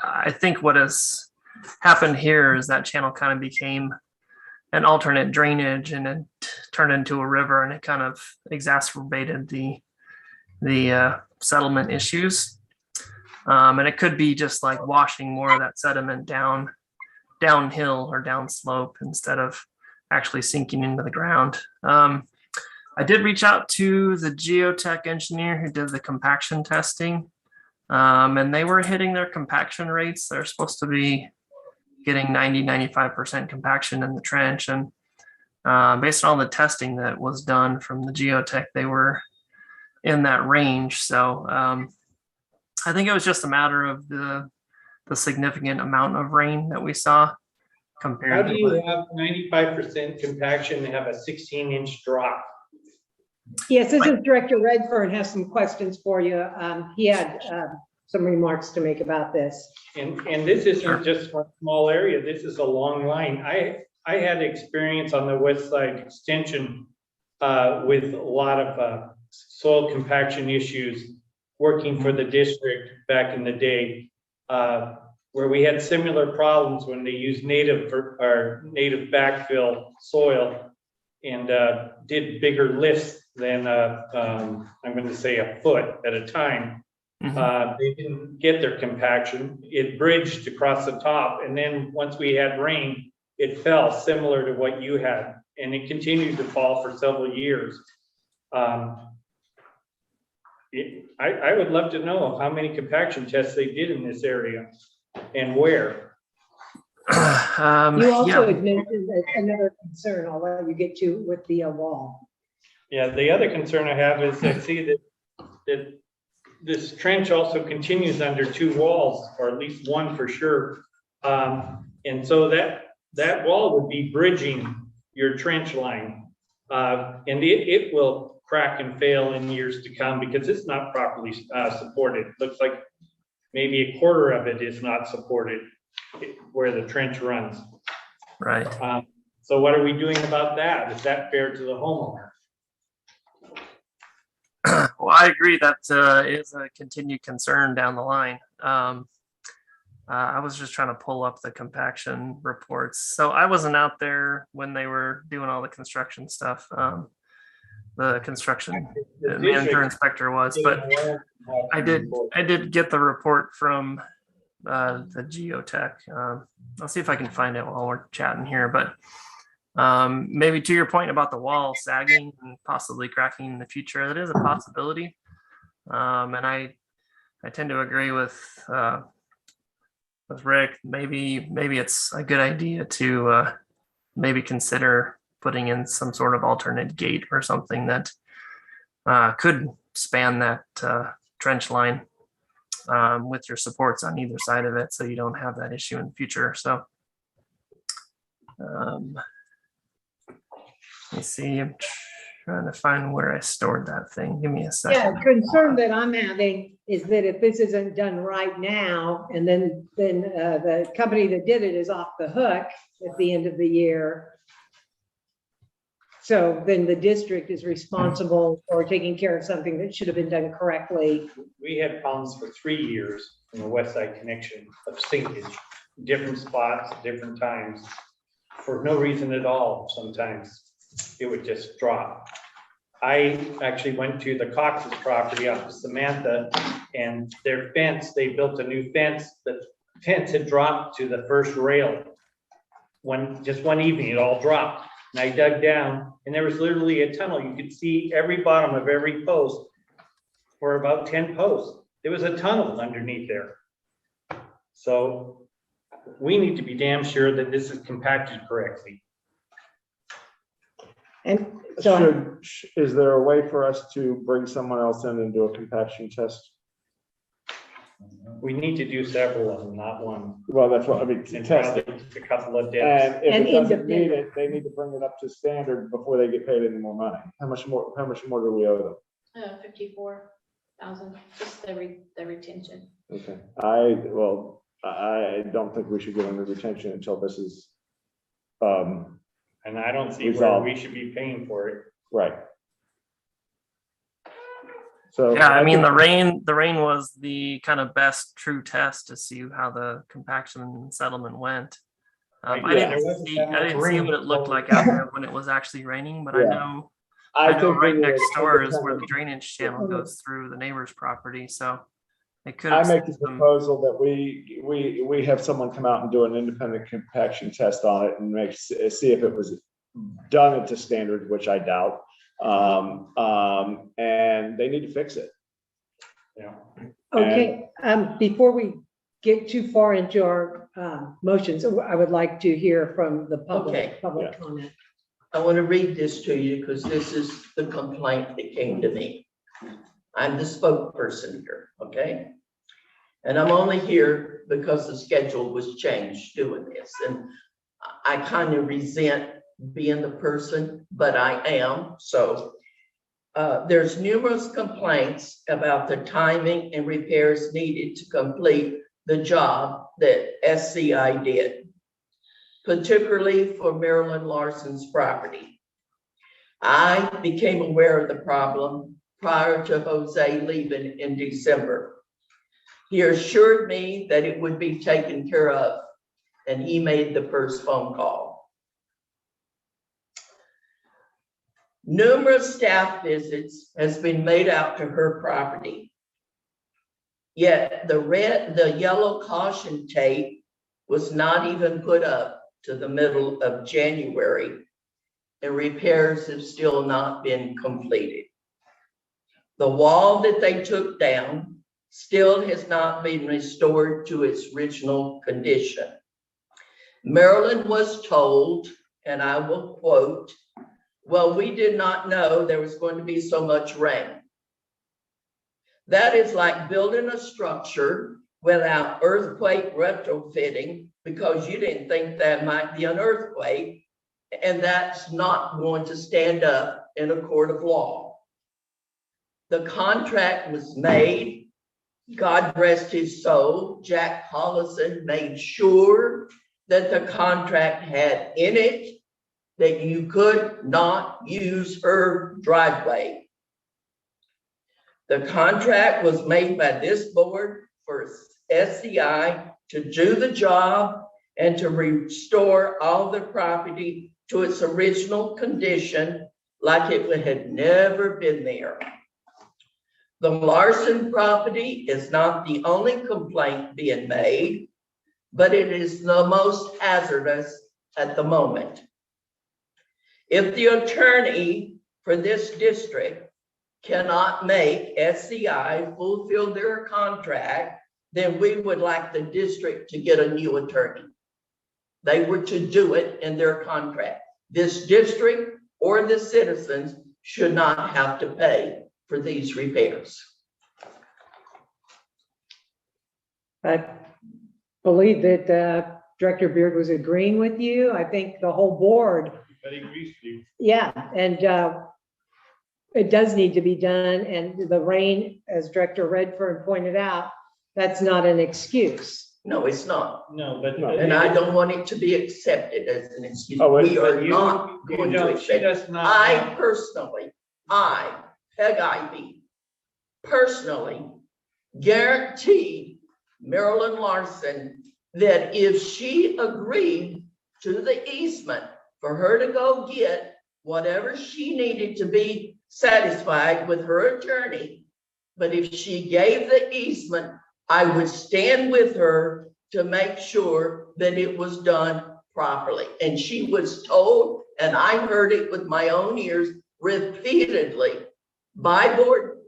I think what has happened here is that channel kind of became an alternate drainage and it turned into a river, and it kind of exacerbated the settlement issues. And it could be just like washing more of that sediment downhill or downslope instead of actually sinking into the ground. I did reach out to the geotech engineer who did the compaction testing, and they were hitting their compaction rates. They're supposed to be getting 90-95% compaction in the trench. And based on all the testing that was done from the geotech, they were in that range. So I think it was just a matter of the significant amount of rain that we saw. compared How to do you what- have 95% compaction and have a 16-inch drop? Yes, Assistant Director Redfern has some questions for you. He had some remarks to make about this. And this isn't just for a small area, this is a long line. I had experience on the west side extension with a lot of soil compaction issues working for the district back in the day, where we had similar problems when they used native backfill soil and did bigger lifts than I'm going to say a foot at a time. They didn't get their compaction. It bridged across the top, and then once we had rain, it fell similar to what you had, and it continued to fall for several years. I would love to know how many compaction tests they did in this area and where. You also yeah. had mentioned another concern, I'll let you get to with the wall. Yeah, the other concern I have is I see that this trench also continues under two walls, or at least one for sure. And so that wall would be bridging your trench line. And it will crack and fail in years to come because it's not properly supported. Looks like maybe a quarter of it is not supported where the trench runs. Right. So what are we doing about that? Is that fair to the homeowner? Well, I agree that is a continued concern down the line. I was just trying to pull up the compaction reports. So I wasn't out there when they were doing all the construction stuff. The construction manager inspector was, but I did get the report from the geotech. I'll see if I can find it while we're chatting here, but maybe to your point about the wall sagging and possibly cracking in the future, that is a possibility. And I tend to agree with Rick. Maybe it's a good idea to maybe consider putting in some sort of alternate gate or something that could span that trench line with your supports on either side of it, so you don't have that issue in the future. So let's see, I'm trying to find where I stored that thing. Give me a second. Yeah, concern that I'm having is that if this isn't done right now, and then the company that did it is off the hook at the end of the year. So then the district is responsible for taking care of something that should have been done correctly. We had problems for 3 years in the west side connection of sinkage, different spots, different times, for no reason at all. Sometimes it would just drop. I actually went to the Cox's property off of Samantha, and their fence, they built a new fence. The fence had dropped to the first rail. Just one evening, it all dropped. And I dug down, and there was literally a tunnel. You could see every bottom of every post for about 10 posts. There was a tunnel underneath there. So we need to be damn sure that this is compacted correctly. And so Is there a way for us to bring someone else in and do a compaction test? We need to do several of them, not one. Well, that's what I mean, And test it. probably a couple of depths. And if And it doesn't meet independent. it, they need to bring it up to standard before they get paid any more money. How much more do we owe them? 54,000, just the retention. Okay, I don't think we should give them the retention until this is, And I don't see where resolved. we should be paying for it. right. So. Yeah, I mean, think- the rain was the kind of best true test to see how the compaction settlement went. I Yeah, didn't there wasn't see, that much I didn't see rain, what it looked so- like out there when it was actually raining, but I Yeah. know I right think we need next a door is where the independent- drainage channel goes through the neighbor's property, so it could I have. make the proposal that we have someone come out and do an independent compaction test on it and see if it was done to standard, which I doubt. And they need to fix it. Yeah. Okay, before we get too far into our motions, I would like to hear from the Okay. public Yeah. comment. I want to read this to you because this is the complaint that came to me. I'm the spokesperson here, okay? And I'm only here because the schedule was changed doing this. And I kind of resent being the person, but I am, so. There's numerous complaints about the timing and repairs needed to complete the job that SCI did, particularly for Marilyn Larson's property. I became aware of the problem prior to Jose leaving in December. He assured me that it would be taken care of, and he made the first phone call. Numerous staff visits has been made out to her property. Yet the yellow caution tape was not even put up to the middle of January, and repairs have still not been completed. The wall that they took down still has not been restored to its original condition. Marilyn was told, and I will quote, "Well, we did not know there was going to be so much rain." That is like building a structure without earthquake retrofitting because you didn't think there might be an earthquake, and that's not going to stand up in a court of law. The contract was made. God rest his soul. Jack Hollison made sure that the contract had in it that you could not use her driveway. The contract was made by this board for SCI to do the job and to restore all the property to its original condition like it had never been there. The Larson property is not the only complaint being made, but it is the most hazardous at the moment. If the attorney for this district cannot make SCI fulfill their contract, then we would like the district to get a new attorney. They were to do it in their contract. This district or the citizens should not have to pay for these repairs. I believe that Director Beard was agreeing with you. I think the whole board. But he agrees with you. Yeah, and it does need to be done, and the rain, as Director Redfern pointed out, that's not an excuse. No, it's not. No, but. And I don't want it to be accepted as an excuse. Oh, We are You- not you going don't- to she accept it. does not I have- personally, Peg Ivy, personally guaranteed Marilyn Larson that if she agreed to the easement for her to go get whatever she needed to be satisfied with her attorney, but if she gave the easement, I would stand with her to make sure that it was done properly. And she was told, and I heard it with my own ears repeatedly by board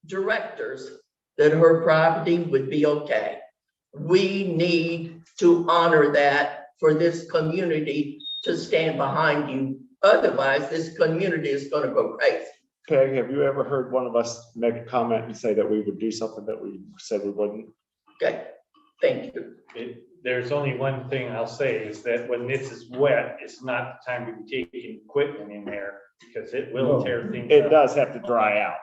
directors, that her property would be okay. We need to honor that for this community to stand behind you. Otherwise, this community is going to go crazy. Peg, have you ever heard one of us make a comment and say that we would do something that we said we wouldn't? Okay, thank you. There's only one thing I'll say is that when this is wet, it's not the time to be taking equipment in there because it will tear things up. It does have to dry out.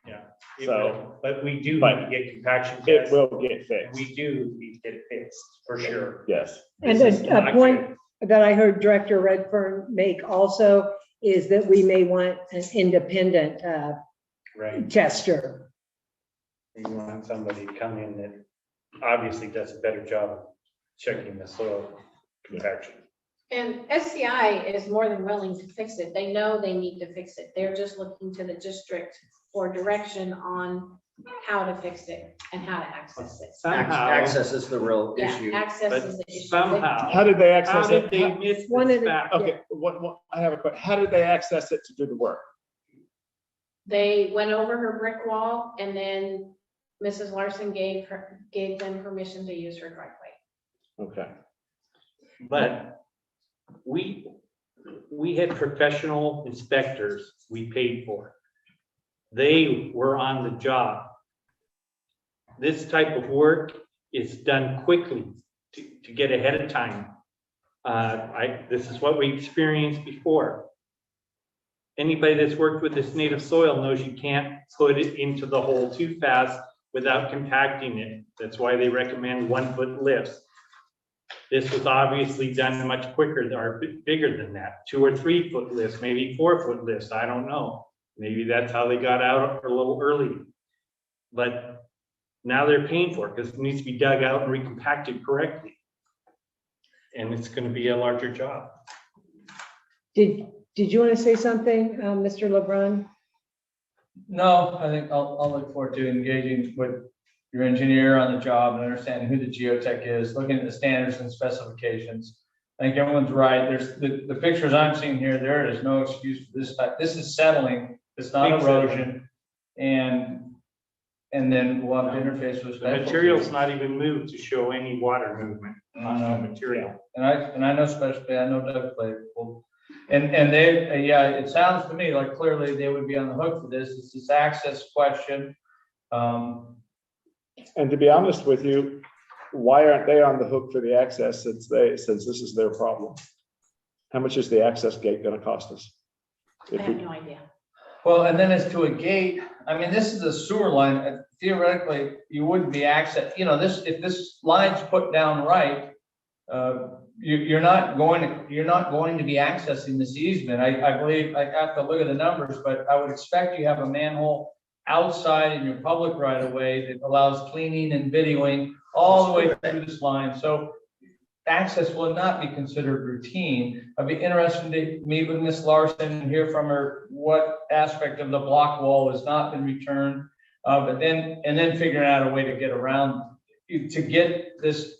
Yeah. it So- will. But we do but need to get compaction It tests. will get And fixed. we do need to get it fixed for sure. Yes. And This is a not point that I heard Director Redfern make also is that we may want an independent Right. tester. We want somebody to come in that obviously does a better job of checking the soil compaction. And SCI is more than willing to fix it. They know they need to fix it. They're just looking to the district for direction on how to fix it and how to access it. Somehow, Access is the real Yeah, issue. access but is the issue. somehow, How did they how access did it? they miss One of this the- fact? Okay, I have a question. How did they access it to do the work? They went over her brick wall and then Mrs. Larson gave them permission to use her driveway. Okay. But we had professional inspectors we paid for. They were on the job. This type of work is done quickly to get ahead of time. This is what we experienced before. Anybody that's worked with this native soil knows you can't put it into the hole too fast without compacting it. That's why they recommend 1 foot lifts. This was obviously done much quicker or bigger than that, 2 or 3 foot lifts, maybe 4 foot lifts. I don't know. Maybe that's how they got out a little early. But now they're paying for it because it needs to be dug out and recompacted correctly. And it's going to be a larger job. Did you want to say something, Mr. LeBrun? No, I think I'll look forward to engaging with your engineer on the job and understanding who the geotech is, looking at the standards and specifications. I think everyone's right. There's the pictures I'm seeing here, there is no excuse for this type. This is settling, it's not erosion. And then we'll have to interface with. The material's not even moved to show any water movement on the material. And I know especially, I know Doug played. And they, yeah, it sounds to me like clearly they would be on the hook for this. It's this access question. And to be honest with you, why aren't they on the hook for the access since this is their problem? How much is the access gate going to cost us? I have no idea. Well, and then as to a gate, I mean, this is a sewer line. Theoretically, you wouldn't be access, you know, if this line's put down right, you're not going to be accessing this easement. I believe, I have to look at the numbers, but I would expect you have a manhole outside in your public right of way that allows cleaning and videoing all the way through this line. So access will not be considered routine. I'd be interested to meet with Ms. Larson and hear from her what aspect of the block wall has not been returned. But then figuring out a way to get around, to get this.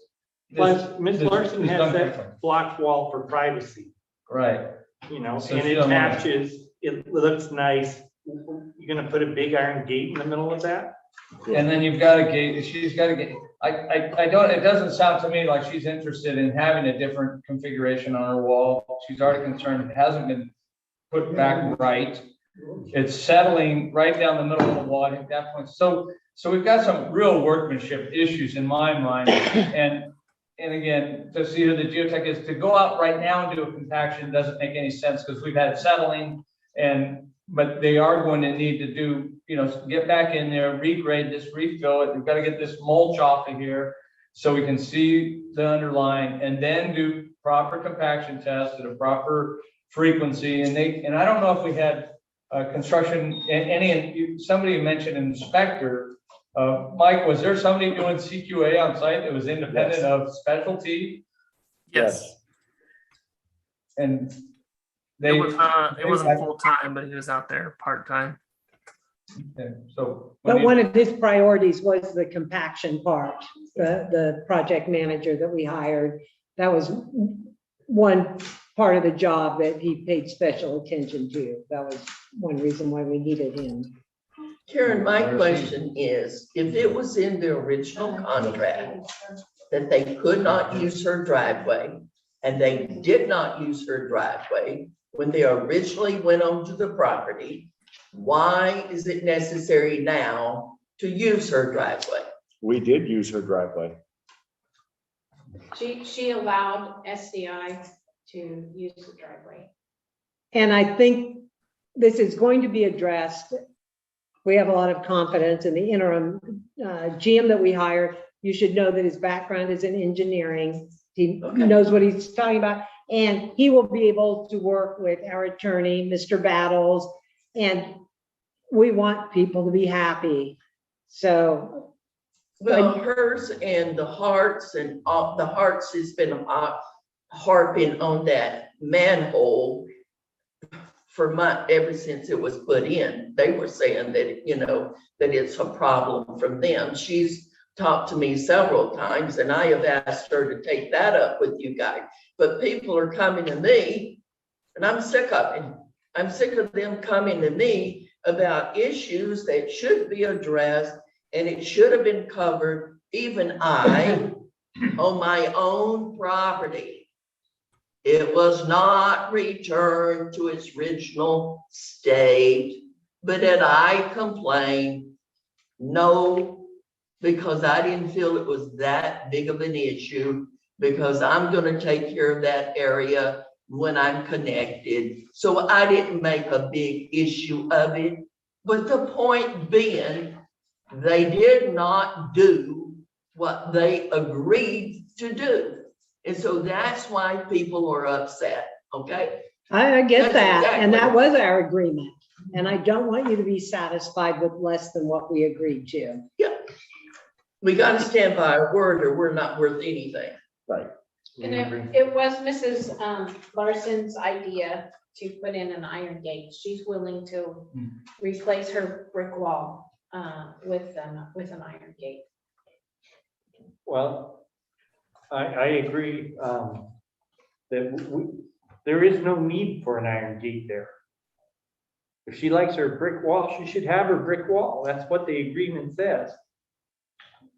Plus, Ms. Larson has that block wall for privacy. Right. You know, so and it attaches, it looks nice. You're gonna put a big iron gate in the middle of that? And then you've got a gate, she's got a gate. I don't, it doesn't sound to me like she's interested in having a different configuration on her wall. She's already concerned it hasn't been put back right. It's settling right down the middle of the wall at that point. So we've got some real workmanship issues in my mind. And again, to see who the geotech is, to go out right now and do a compaction doesn't make any sense because we've had settling but they are going to need to do, you know, get back in there, regrade this, refill it. We've got to get this mulch off of here so we can see the underlying and then do proper compaction tests at a proper frequency. And I don't know if we had construction, somebody mentioned an inspector. Mike, was there somebody doing CQA on site that was independent of specialty? Yes. And it wasn't full time, but he was out there part time. Okay, so. But one of his priorities was the compaction part, the project manager that we hired. That was one part of the job that he paid special attention to. That was one reason why we needed him. Karen, my question is, if it was in the original contract that they could not use her driveway, and they did not use her driveway when they originally went onto the property, why is it necessary now to use her driveway? We did use her driveway. She allowed SCI to use the driveway. And I think this is going to be addressed. We have a lot of confidence in the interim GM that we hired. You should know that his background is in engineering. He knows what he's talking about, and he will be able to work with our attorney, Mr. Battles, and we want people to be happy. So. Well, hers and the Hearts and all the Hearts has been harping on that manhole ever since it was put in. They were saying that, you know, that it's a problem from them. She's talked to me several times and I have asked her to take that up with you guys, but people are coming to me and I'm sick of it. I'm sick of them coming to me about issues that should be addressed and it should have been covered, even I, on my own property. It was not returned to its original state, but did I complain? No, because I didn't feel it was that big of an issue. because I'm gonna take care of that area when I'm connected. So I didn't make a big issue of it. But the point being, they did not do what they agreed to do. And so that's why people are upset, okay? I get That's that, and that exactly- was our agreement. And I don't want you to be satisfied with less than what we agreed to. Yeah. We gotta stand by our word or we're not worth anything. Right. And it was Mrs. Larson's idea to put in an iron gate. She's willing to replace her brick wall with an iron gate. Well, I agree, there is no need for an iron gate there. If she likes her brick wall, she should have her brick wall. That's what the agreement says.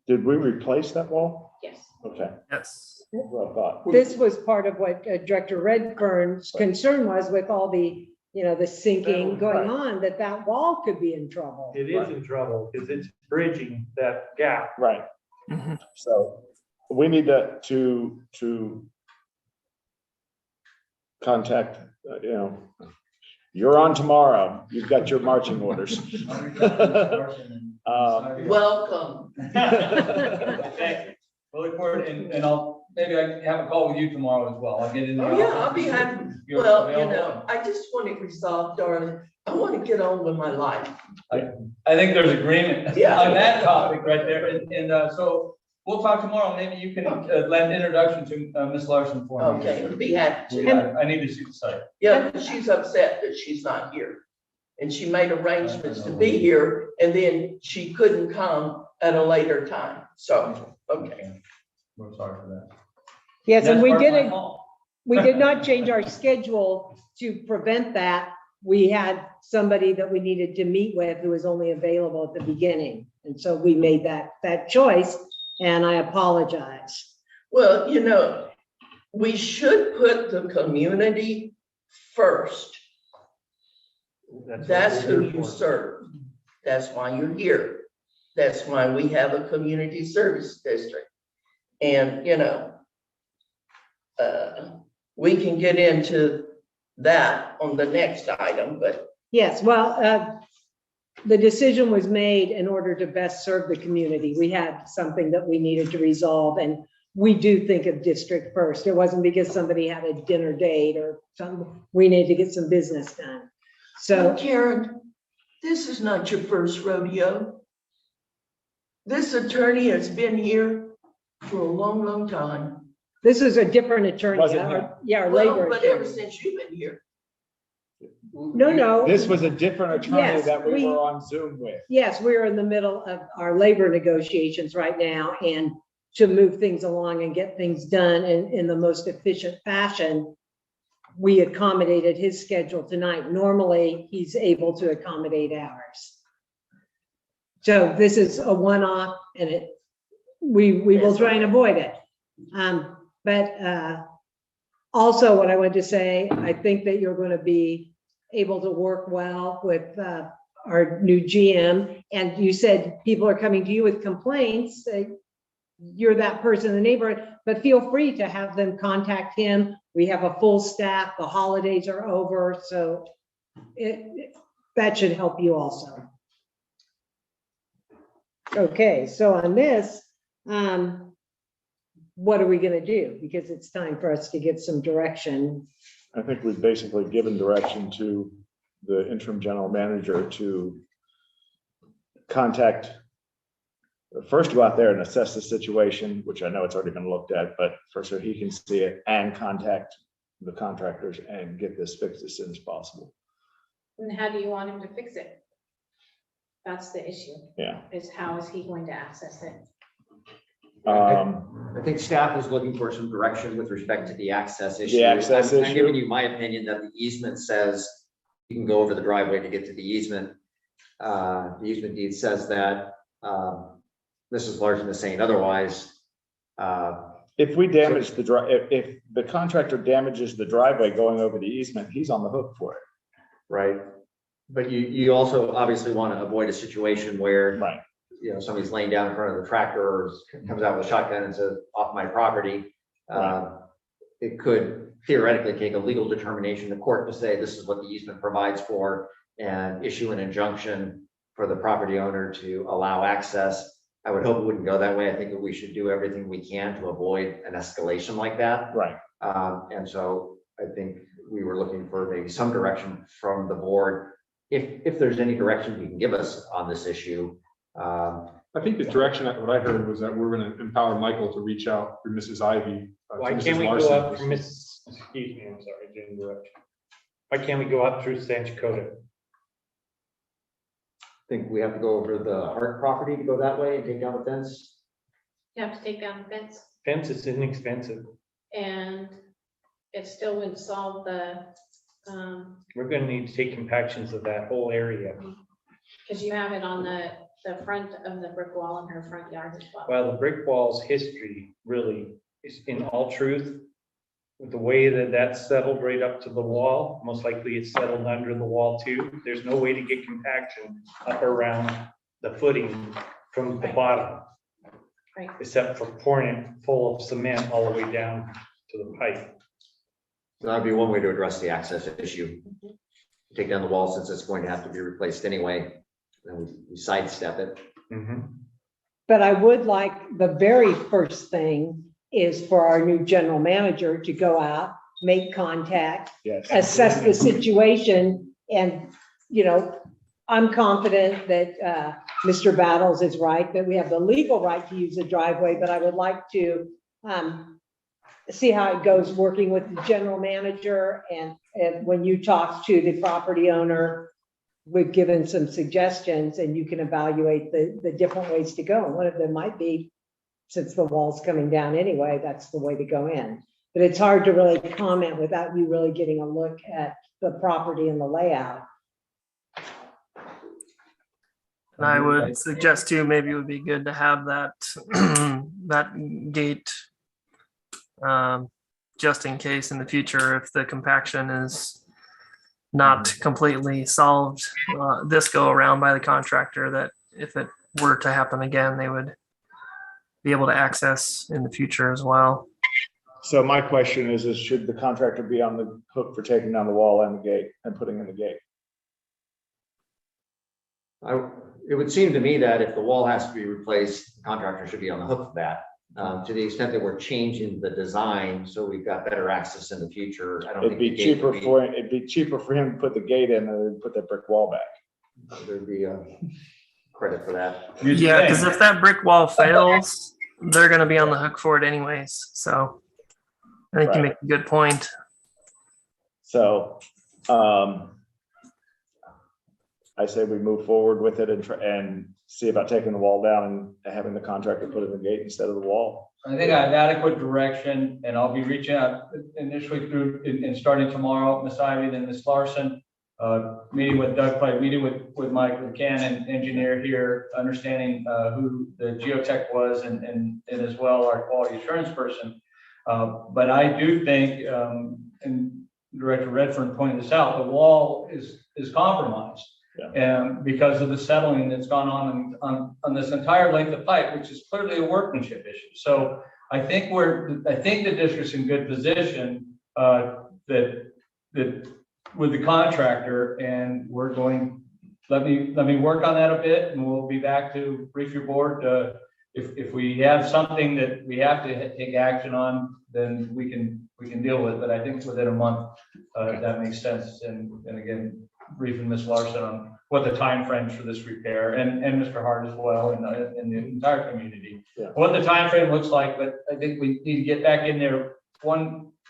Did we replace that wall? Yes. Okay, Yes. well, I thought. This was part of what Director Redfern's concern was with all the, the sinking going on, that wall could be in trouble. It is in trouble because it's bridging that gap. Right. Mhm. So we need to contact, you're on tomorrow. You've got your marching orders. Welcome. Thank you. We'll look forward, and I'll, maybe I can have a call with you tomorrow as well. I'll get in there. Oh, yeah, I'll be happy. You're Well, available? I just want it resolved, darling. I want to get on with my life. I think there's agreement Yeah. on that topic right there, and so we'll talk tomorrow. Maybe you can lend introduction to Ms. Larson for me. Okay, I'll be happy to. Yeah, I need to see the site. Yeah, she's upset that she's not here. And she made arrangements to be here and then she couldn't come at a later time. So, okay. We're sorry for that. Yes, and That's we part of my didn't, fault. we did not change our schedule to prevent that. We had somebody that we needed to meet with who was only available at the beginning. And so we made that choice, and I apologize. Well, we should put the community first. That's who you serve. That's why you're here. That's why we have a community service district. And, we can get into that on the next item, but Yes, well, the decision was made in order to best serve the community. We had something that we needed to resolve, and we do think of district first. It wasn't because somebody had a dinner date or something. We need to get some business done. So Karen, this is not your first rodeo. This attorney has been here for a long, long time. this is a different attorney. Was it him? Yeah, our Well, labor but ever attorney. since you've been here. No. This was a different attorney Yes, that we we- were on Zoom with. Yes, we're in the middle of our labor negotiations right now, and to move things along and get things done in the most efficient fashion, we accommodated his schedule tonight. Normally, he's able to accommodate ours. So this is a one-off, and we will try and avoid it. But also what I wanted to say, I think that you're going to be able to work well with our new GM. And you said people are coming to you with complaints. You're that person in the neighborhood, but feel free to have them contact him. We have a full staff. The holidays are over, so that should help you also. Okay, so on this, what are we going to do? Because it's time for us to get some direction. I think we've basically given direction to the interim general manager to contact, first go out there and assess the situation, which I know it's already been looked at, but first so he can see it, and contact the contractors and get this fixed as soon as possible. And how do you want him to fix it? That's the issue, Yeah. is how is he going to access it? I think staff is looking for some direction with respect to the access issue. The access I'm issue. giving you my opinion that the easement says you can go over the driveway to get to the easement. The easement deed says that, Mrs. Larson is saying otherwise. If we damage the if the contractor damages the driveway going over the easement, he's on the hook for it. Right. But you also obviously want to avoid a situation where, Right. somebody's laying down in front of the tractor or comes out with a shotgun and says, off my property. It could theoretically take a legal determination, the court to say this is what the easement provides for and issue an injunction for the property owner to allow access. I would hope it wouldn't go that way. I think that we should do everything we can to avoid an escalation like that. Right. And so I think we were looking for maybe some direction from the board. If there's any direction you can give us on this issue. I think the direction, what I heard was that we're going to empower Michael to reach out through Mrs. Ivy. to Why Mrs. can't we go Larson. up through excuse me, I'm sorry, I didn't interrupt. Why can't we go up through San Dakota? Think we have to go over the Hart property to go that way and take down the fence. You have to take down the fence, Fence is inexpensive. and it still would solve the, We're gonna need to take compactions of that whole area. because you have it on the front of the brick wall in her front yard as well. Well, the brick wall's history really is, in all truth, with the way that that's settled right up to the wall, most likely it's settled under the wall too. There's no way to get compaction up around the footing from the bottom. Right. Except for pouring it full of cement all the way down to the pipe. So that'd be one way to address the access issue. Take down the wall since it's going to have to be replaced anyway. Then we sidestep it. But I would like, the very first thing is for our new general manager to go out, make contact, Yes. assess the situation, and, you know, I'm confident that Mr. Battles is right, that we have the legal right to use the driveway, but I would like to see how it goes working with the general manager, and when you talk to the property owner, we've given some suggestions, and you can evaluate the different ways to go. And one of them might be, since the wall's coming down anyway, that's the way to go in. But it's hard to really comment without you really getting a look at the property and the layout. And I would suggest too, maybe it would be good to have that, that gate, just in case in the future, if the compaction is not completely solved, this go around by the contractor, that if it were to happen again, they would be able to access in the future as well. So my question is should the contractor be on the hook for taking down the wall and the gate and putting in the gate? It would seem to me that if the wall has to be replaced, the contractor should be on the hook for that. To the extent that we're changing the design, so we've got better access in the future. I don't It'd think be cheaper for him to put the gate in and put that brick wall back. there'd be a credit for that. Yeah, because if that brick wall fails, they're going to be on the hook for it anyways. So I think you make a good point. So I say we move forward with it and see about taking the wall down and having the contractor put in the gate instead of the wall. I think I have adequate direction, and I'll be reaching out initially through, and starting tomorrow, Ms. Ivy, then Ms. Larson, meeting with Doug Clay, meeting with Mike Buchanan, engineer here, understanding who the geotech was, and as well our quality assurance person. But I do think, and Director Redfern pointed this out, the wall is compromised. And because of the settling that's gone on this entire length of pipe, which is clearly a workmanship issue. So I think the district's in good position that with the contractor, and we're going, let me work on that a bit, and we'll be back to brief your board. If we have something that we have to take action on, then we can deal with it. But I think within a month, that makes sense. And again, briefing Ms. Larson on what the timeframes for this repair, and Mr. Hart as well, and the entire community, what the timeframe looks like. But I think we need to get back in there.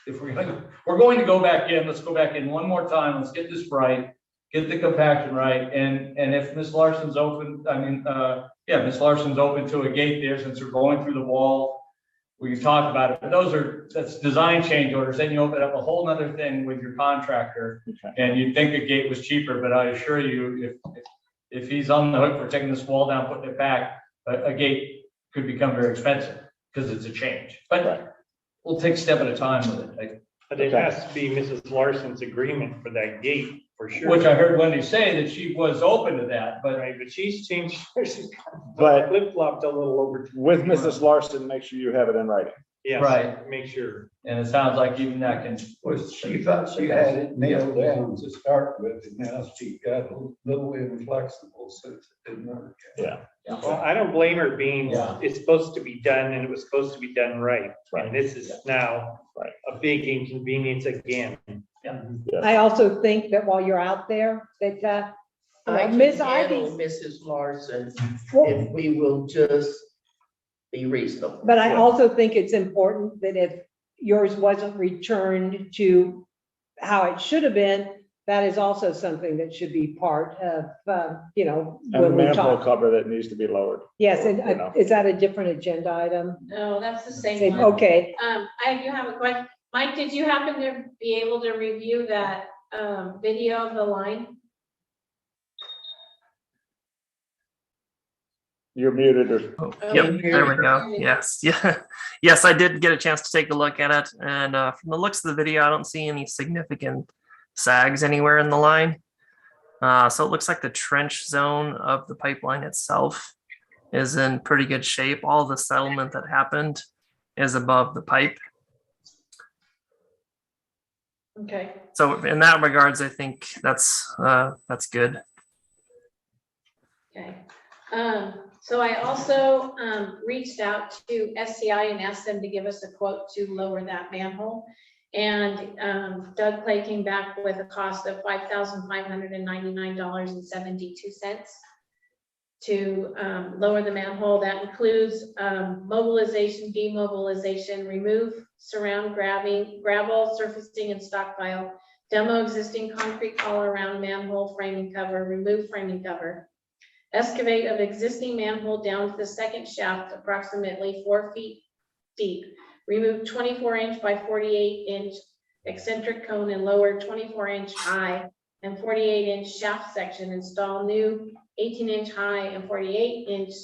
If we're going to go back in, let's go back in one more time. Let's get this right, get the compaction right. And if Ms. Larson's open, Ms. Larson's open to a gate there, since we're going through the wall, we can talk about it. But that's design change orders. Then you open up a whole nother thing with your contractor, and you'd think a gate was cheaper, but I assure you, if he's on the hook for taking this wall down, putting it back, a gate could become very expensive because it's a change. But we'll take a step at a time with it. But it has to be Mrs. Larson's agreement for that gate, for sure. Which I heard Wendy say that she was open to that, but she's changed, she's But flip-flopped a little over. With Mrs. Larson, make sure you have it in writing. Yes, Right. make sure. And it sounds like even that can, She thought she had it nailed down to start with, and now she got a little inflexible since it didn't work. Yeah. Well, I don't blame her being, Yeah. it's supposed to be done and it was supposed to be done right. Right. And this is now Right. a big inconvenience again. I also think that while you're out there, that, I can Ms. handle Ivy's, Mrs. Larson well, if we will just be reasonable. but I also think it's important that if yours wasn't returned to how it should have been, that is also something that should be part of, you know, And the when we manhole talk. cover that needs to be lowered. Yes, and You know. is that a different agenda item? No, that's the same Same, one. okay. I do have a question. Mike, did you happen to be able to review that, video of the line? You're muted or. Oh, Oh, yep, you're there we muted. go. Yes, yeah. Yes, I did get a chance to take a look at it. And from the looks of the video, I don't see any significant sags anywhere in the line. So it looks like the trench zone of the pipeline itself is in pretty good shape. All the settlement that happened is above the pipe. Okay. So in that regards, I think that's good. Okay. So I also, reached out to SCI and asked them to give us a quote to lower that manhole. And, Doug Clay came back with a cost of $5,599.72 to, lower the manhole. That includes, mobilization, demobilization, remove, surround gravel, surfacing and stockpile, demo existing concrete collar around manhole framing cover, remove framing cover. Excavate of existing manhole down to the second shaft, approximately 4 feet deep. Remove 24-inch by 48-inch eccentric cone and lower 24-inch high and 48-inch shaft section. Install new 18-inch high and 48-inch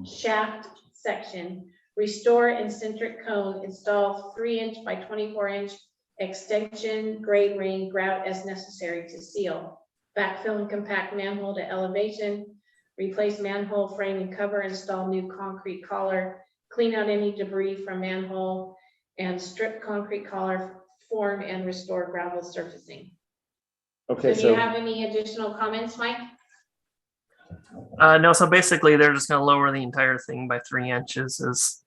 shaft section. Restore eccentric cone. Install 3-inch by 24-inch extension grade ring grout as necessary to seal. Backfill and compact manhole to elevation, replace manhole frame and cover, install new concrete collar, clean out any debris from manhole, and strip concrete collar form and restore gravel surfacing. Okay, So do you so have any additional comments, Mike? No, so basically they're just going to lower the entire thing by 3 inches is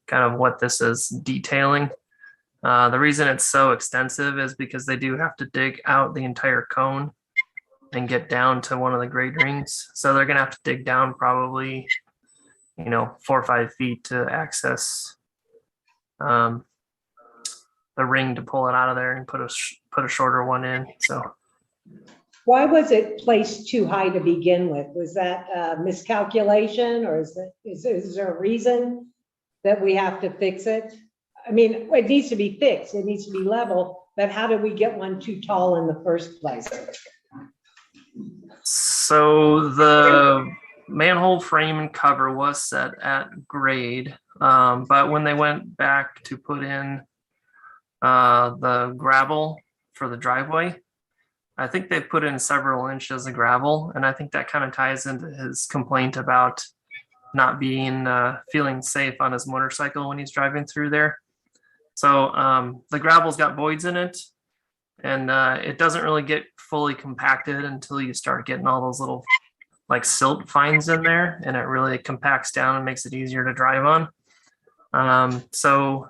kind of what this is detailing. The reason it's so extensive is because they do have to dig out the entire cone and get down to one of the grade rings. So they're gonna have to dig down probably, 4 or 5 feet to access the ring to pull it out of there and put a shorter one in. So Why was it placed too high to begin with? Was that a miscalculation, or is there a reason that we have to fix it? I mean, it needs to be fixed, it needs to be level, but how did we get one too tall in the first place? So the manhole frame and cover was set at grade, but when they went back to put in the gravel for the driveway, I think they put in several inches of gravel, and I think that kind of ties into his complaint about not being feeling safe on his motorcycle when he's driving through there. So the gravel's got voids in it, and it doesn't really get fully compacted until you start getting all those little like silt fines in there, and it really compacts down and makes it easier to drive on. So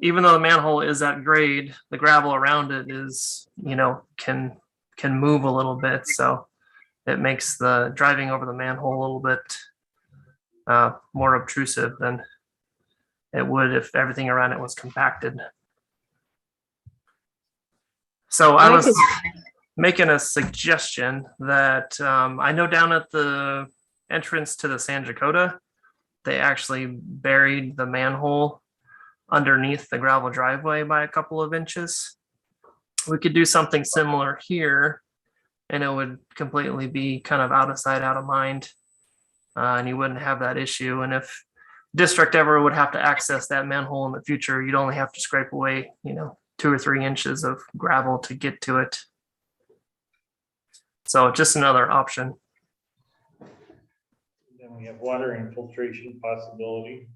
even though the manhole is at grade, the gravel around it is, can move a little bit. So it makes the driving over the manhole a little bit more obtrusive than it would if everything around it was compacted. So I was making a suggestion that I know down at the entrance to the San Dakota, they actually buried the manhole underneath the gravel driveway by a couple of inches. We could do something similar here, and it would completely be kind of out of sight, out of mind, and you wouldn't have that issue. And if district ever would have to access that manhole in the future, you'd only have to scrape away, 2 or 3 inches of gravel to get to it. So just another option. Then we have water infiltration possibility.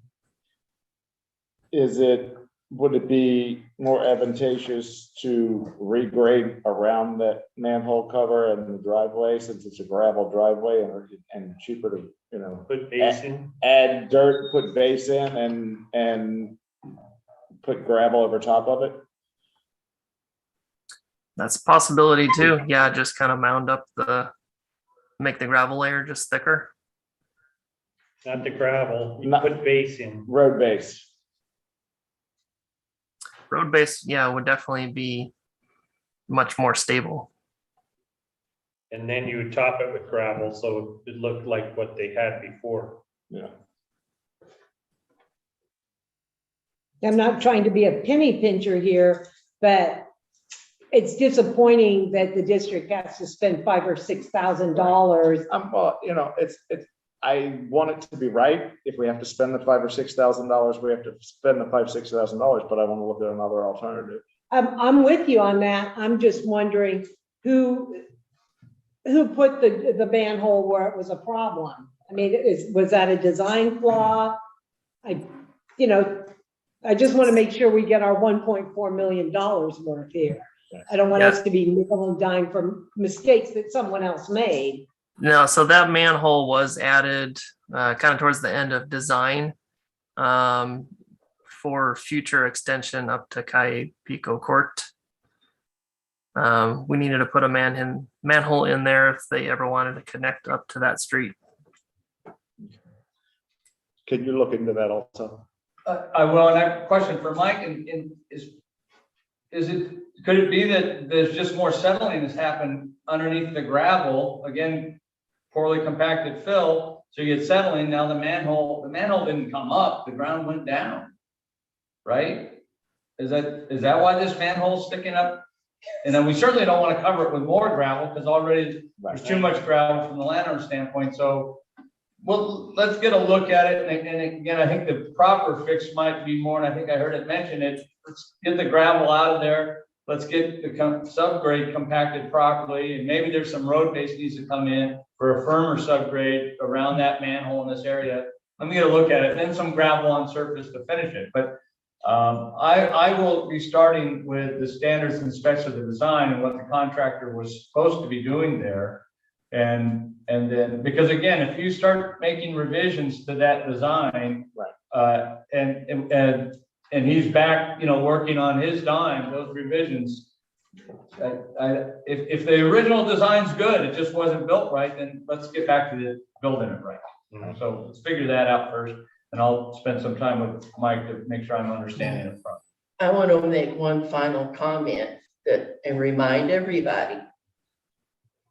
would it be more advantageous to regrade around that manhole cover and the driveway, since it's a gravel driveway, and cheaper to, Put base in. add dirt, put base in and put gravel over top of it? That's a possibility too. Yeah, just kind of mound up make the gravel layer just thicker. Not the gravel, you Not- put base in. Road base. Road base, yeah, would definitely be much more stable. And then you would top it with gravel, so it looked like what they had before. Yeah. I'm not trying to be a penny pincher here, but it's disappointing that the district has to spend $5,000 or $6,000. I want it to be right. If we have to spend the $5,000 or $6,000, we have to spend the $5,000 or $6,000, but I want to look at another alternative. I'm with you on that. I'm just wondering who put the manhole where it was a problem? I mean, was that a design flaw? I just want to make sure we get our $1.4 million worth here. I don't want us to be nickel and dime for mistakes that someone else made. No, so that manhole was added kind of towards the end of design for future extension up to Calle Pico Court. We needed to put a manhole in there if they ever wanted to connect up to that street. Can you look into that also? I will, and I have a question for Mike, and could it be that there's just more settling has happened underneath the gravel, again, poorly compacted fill, so you get settling, now the manhole didn't come up, the ground went down, right? Is that why this manhole's sticking up? And then we certainly don't want to cover it with more gravel, because already there's too much gravel from the landowner standpoint, so well, let's get a look at it, and again, I think the proper fix might be more, and I think I heard it mentioned, let's get the gravel out of there, let's get the subgrade compacted properly, and maybe there's some road base needs to come in for a firmer subgrade around that manhole in this area. Let me get a look at it, then some gravel on surface to finish it, but I will be starting with the standards and specs of the design and what the contractor was supposed to be doing there. And then, because again, if you start making revisions to that design, and he's back, working on his dime, those revisions, if the original design's good, it just wasn't built right, then let's get back to building it right. So let's figure that out first, and I'll spend some time with Mike to make sure I'm understanding it properly. I want to make one final comment and remind everybody,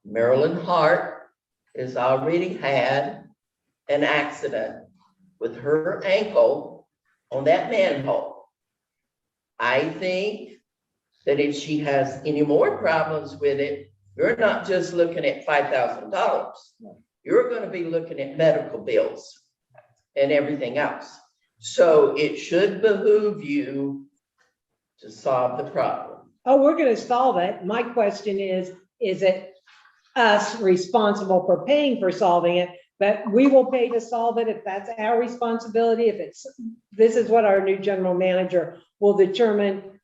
Marilyn Hart has already had an accident with her ankle on that manhole. I think that if she has any more problems with it, you're not just looking at $5,000. You're going to be looking at medical bills and everything else. So it should behoove you to solve the problem. Oh, we're going to solve it. My question is it us responsible for paying for solving it? But we will pay to solve it if that's our responsibility. If this is what our new general manager will determine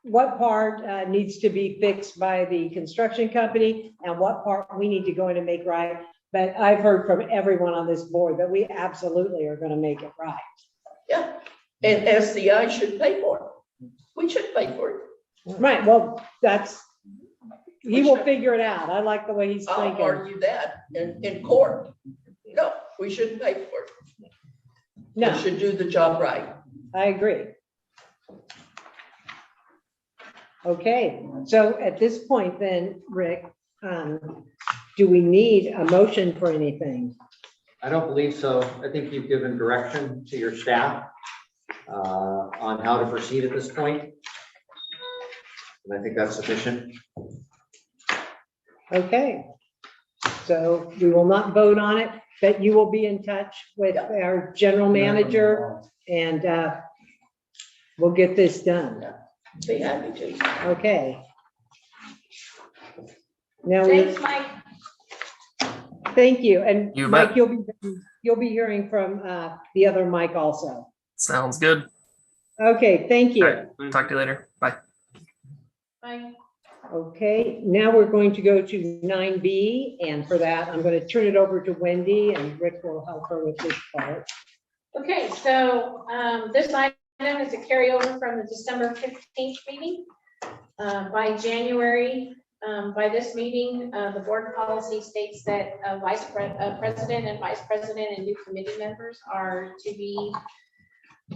what part needs to be fixed by the construction company and what part we need to go in and make right. But I've heard from everyone on this board that we absolutely are going to make it right. Yeah, and SCI should pay for it. We should pay for it. Right, well, he will figure it out. I like the way he's I'll thinking. argue that in court. No, we shouldn't pay for it. No. We should do the job right. I agree. Okay, so at this point then, Rick, do we need a motion for anything? I don't believe so. I think you've given direction to your staff on how to proceed at this point. And I think that's sufficient. Okay, so we will not vote on it, but you will be in touch with our general manager and we'll get this done. Be happy to. Okay. Now, Thanks, Mike. thank you. And You Mike, bet. you'll be hearing from the other Mike also. Sounds good. Okay, thank you. All right, talk to you later. Bye. Bye. Okay, now we're going to go to 9B, and for that, I'm going to turn it over to Wendy, and Rick will help her with this part. Okay, so this item is a carryover from the December 15th meeting. By January, by this meeting, the board policy states that president and vice president and new committee members are to be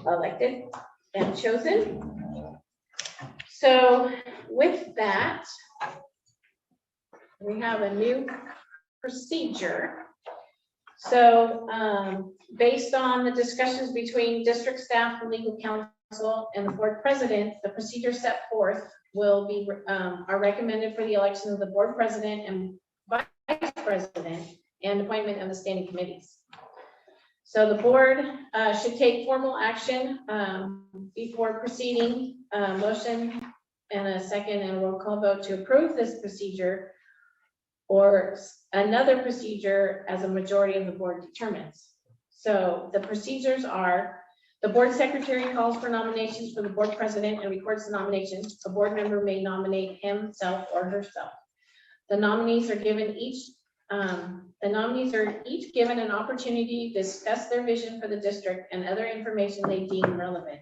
elected and chosen. So with that, we have a new procedure. So based on the discussions between district staff and legal counsel and the board president, the procedure set forth will be are recommended for the election of the board president and vice president and appointment of the standing committees. So the board should take formal action before proceeding, motion and a second and a roll call vote to approve this procedure or another procedure as a majority of the board determines. So the procedures are: the board secretary calls for nominations for the board president and records the nominations. A board member may nominate himself or herself. The nominees are given each given an opportunity to discuss their vision for the district and other information they deem relevant.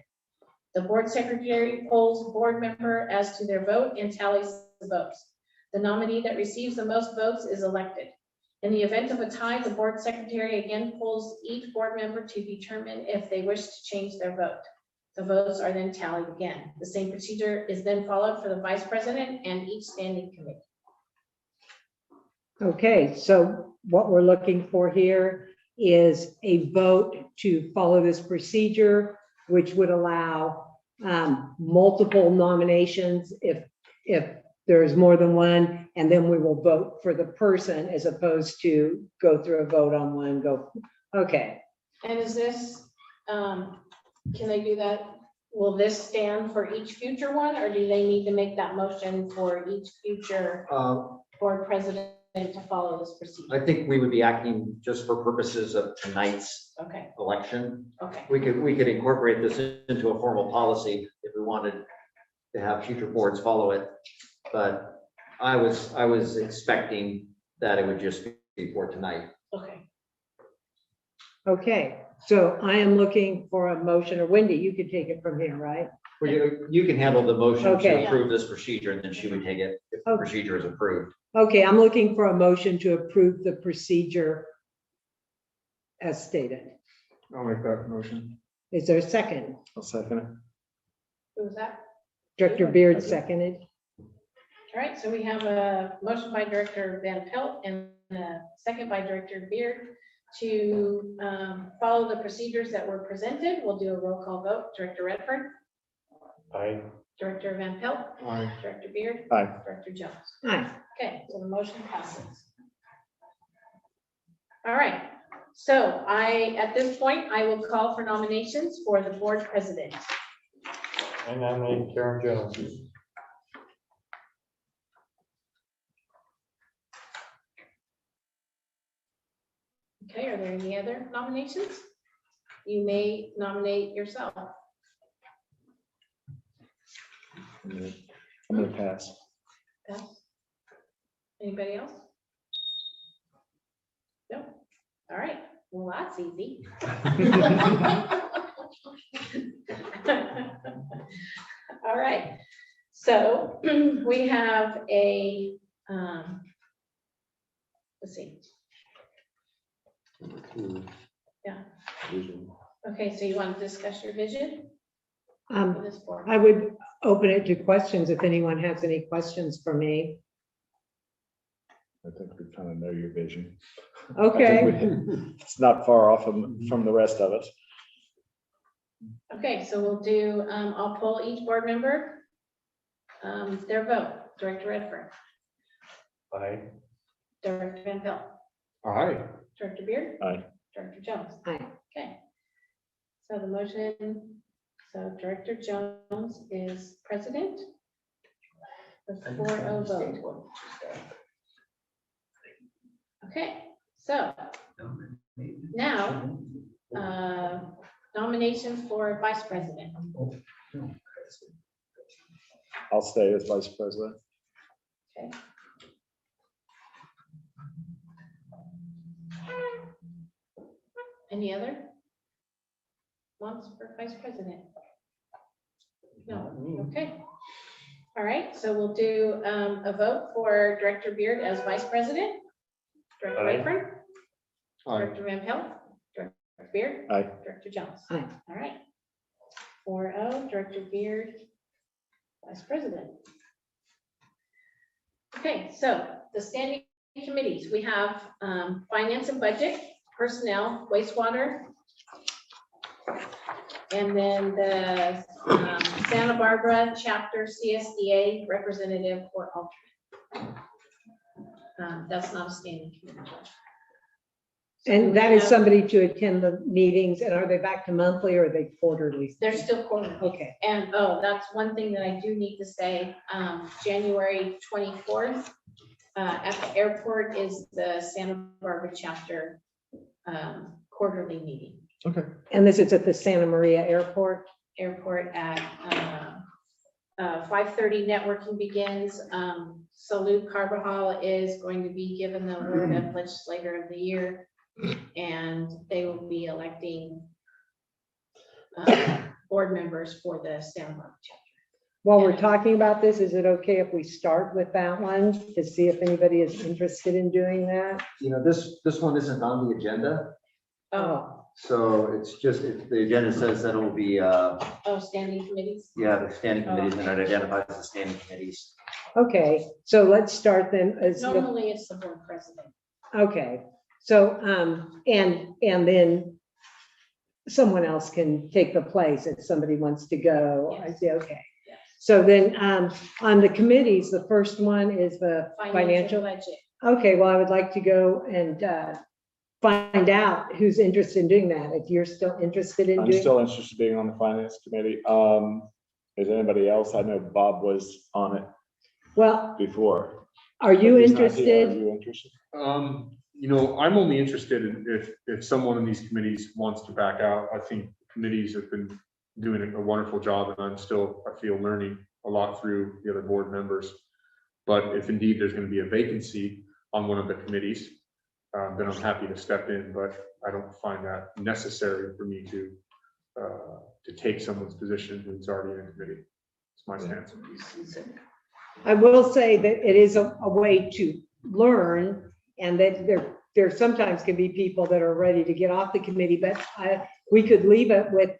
The board secretary polls board member as to their vote and tallies the votes. The nominee that receives the most votes is elected. In the event of a tie, the board secretary again polls each board member to determine if they wish to change their vote. The votes are then tallied again. The same procedure is then followed for the vice president and each standing committee. Okay, so what we're looking for here is a vote to follow this procedure, which would allow multiple nominations if there's more than one, and then we will vote for the person as opposed to go through a vote on one, okay. And is this, can they do that? Will this stand for each future one, or do they need to make that motion for each future board president to follow this procedure? I think we would be acting just for purposes of tonight's Okay, election. okay. We could incorporate this into a formal policy if we wanted to have future boards follow it. But I was expecting that it would just be for tonight. Okay. Okay, so I am looking for a motion, or Wendy, you could take it from here, right? Well, you can handle the motion Okay. to approve this procedure, and then she would take it if the Okay. procedure is approved. Okay, I'm looking for a motion to approve the procedure as stated. I'll make that motion. Is there a second? I'll second it. Who was that? Director Beard seconded. All right, so we have a motion by Director Van Pelt and a second by Director Beard to follow the procedures that were presented. We'll do a roll call vote. Director Redford. Aye. Director Van Pelt. Aye. Director Beard. Aye. Director Jones. Aye. Okay, so the motion passes. All right, so at this point, I will call for nominations for the board president. I nominate Karen Jones. Okay, are there any other nominations? You may nominate yourself. I'm gonna pass. Pass. Anybody else? No? All right, well, that's easy. All right, so we have a, let's see. Yeah. Okay, so you want to discuss your vision for this board? I would open it to questions if anyone has any questions for me. I think we kind of know your vision. Okay. I think it's not far off from the rest of us. Okay, so we'll do, I'll poll each board member, their vote. Director Redford. Aye. Director Van Pelt. Aye. Director Beard. Aye. Director Jones. Aye. Okay. So the motion, so Director Jones is president. The 4-0 vote. Okay, so now, Nominations for vice president. I'll stay as vice president. Okay. Any other ones for vice president? No, okay. All right, so we'll do a vote for Director Beard as vice president. Director Aye. Redfern. Aye. Director Van Pelt. Director Beard. Aye. Director Jones. Aye. All right. 4-0, Director Beard, vice president. Okay, so the standing committees, we have finance and budget, personnel, wastewater, and then the Santa Barbara chapter CSDA representative or alternate. That's not a standing committee. So do And we that is have- somebody to attend the meetings, and are they back to monthly or are they quarterly? They're still quarterly. Okay, And, oh, that's one thing that I do need to say, January 24th, at the airport is the Santa Barbara chapter, quarterly meeting. and this is at the Santa Maria Airport? Airport at, 5:30 networking begins. Salute Carbajal is going to be given the award of legislator of the year. And they will be electing, board members for the Santa Barbara chapter. While we're talking about this, is it okay if we start with that one to see if anybody is interested in doing that? You know, this one isn't on the agenda, Oh, so it's just, the agenda says that it will be, standing committees. yeah, the standing committees, and it identifies the standing committees. Okay, so let's start then as, the- Normally it's the board president. okay, so, and then someone else can take the place if somebody wants to go. I see, okay. Yes. So then, on the committees, the first one is the Financial financial. budget. Okay, well, I would like to go and find out who's interested in doing that. If you're still interested in I'm doing. still interested in being on the finance committee. Is anybody else? I know Bob was on it Well, before. are you But he's not here. Are interested? you interested? You know, I'm only interested in if someone in these committees wants to back out. I think committees have been doing a wonderful job, and I feel learning a lot through the other board members. But if indeed there's going to be a vacancy on one of the committees, then I'm happy to step in, but I don't find that necessary for me to take someone's position who's already in a committee. It's my stance. I will say that it is a way to learn, and that there sometimes can be people that are ready to get off the committee, but we could leave it with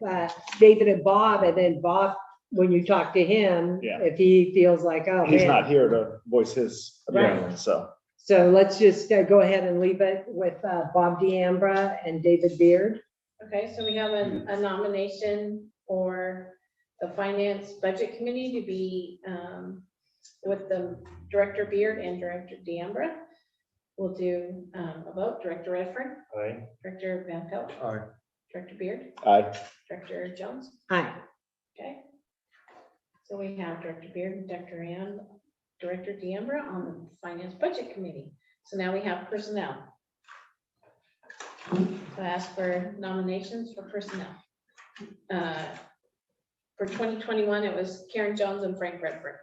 David and Bob, and then Bob, when you talk to him, Yeah. if he feels like, oh, He's man. not here to voice his opinion, so. So let's just go ahead and leave it with Bob D'Ambra and David Beard. Okay, so we have a nomination for the finance budget committee to be with the Director Beard and Director D'Ambra. We'll do a vote. Director Redfern. Aye. Director Van Pelt. Aye. Director Beard. Aye. Director Jones. Hi. Okay. So we have Director Beard and Director D'Ambra on the finance budget committee. So now we have personnel. So I ask for nominations for personnel. For 2021, it was Karen Jones and Frank Redfern.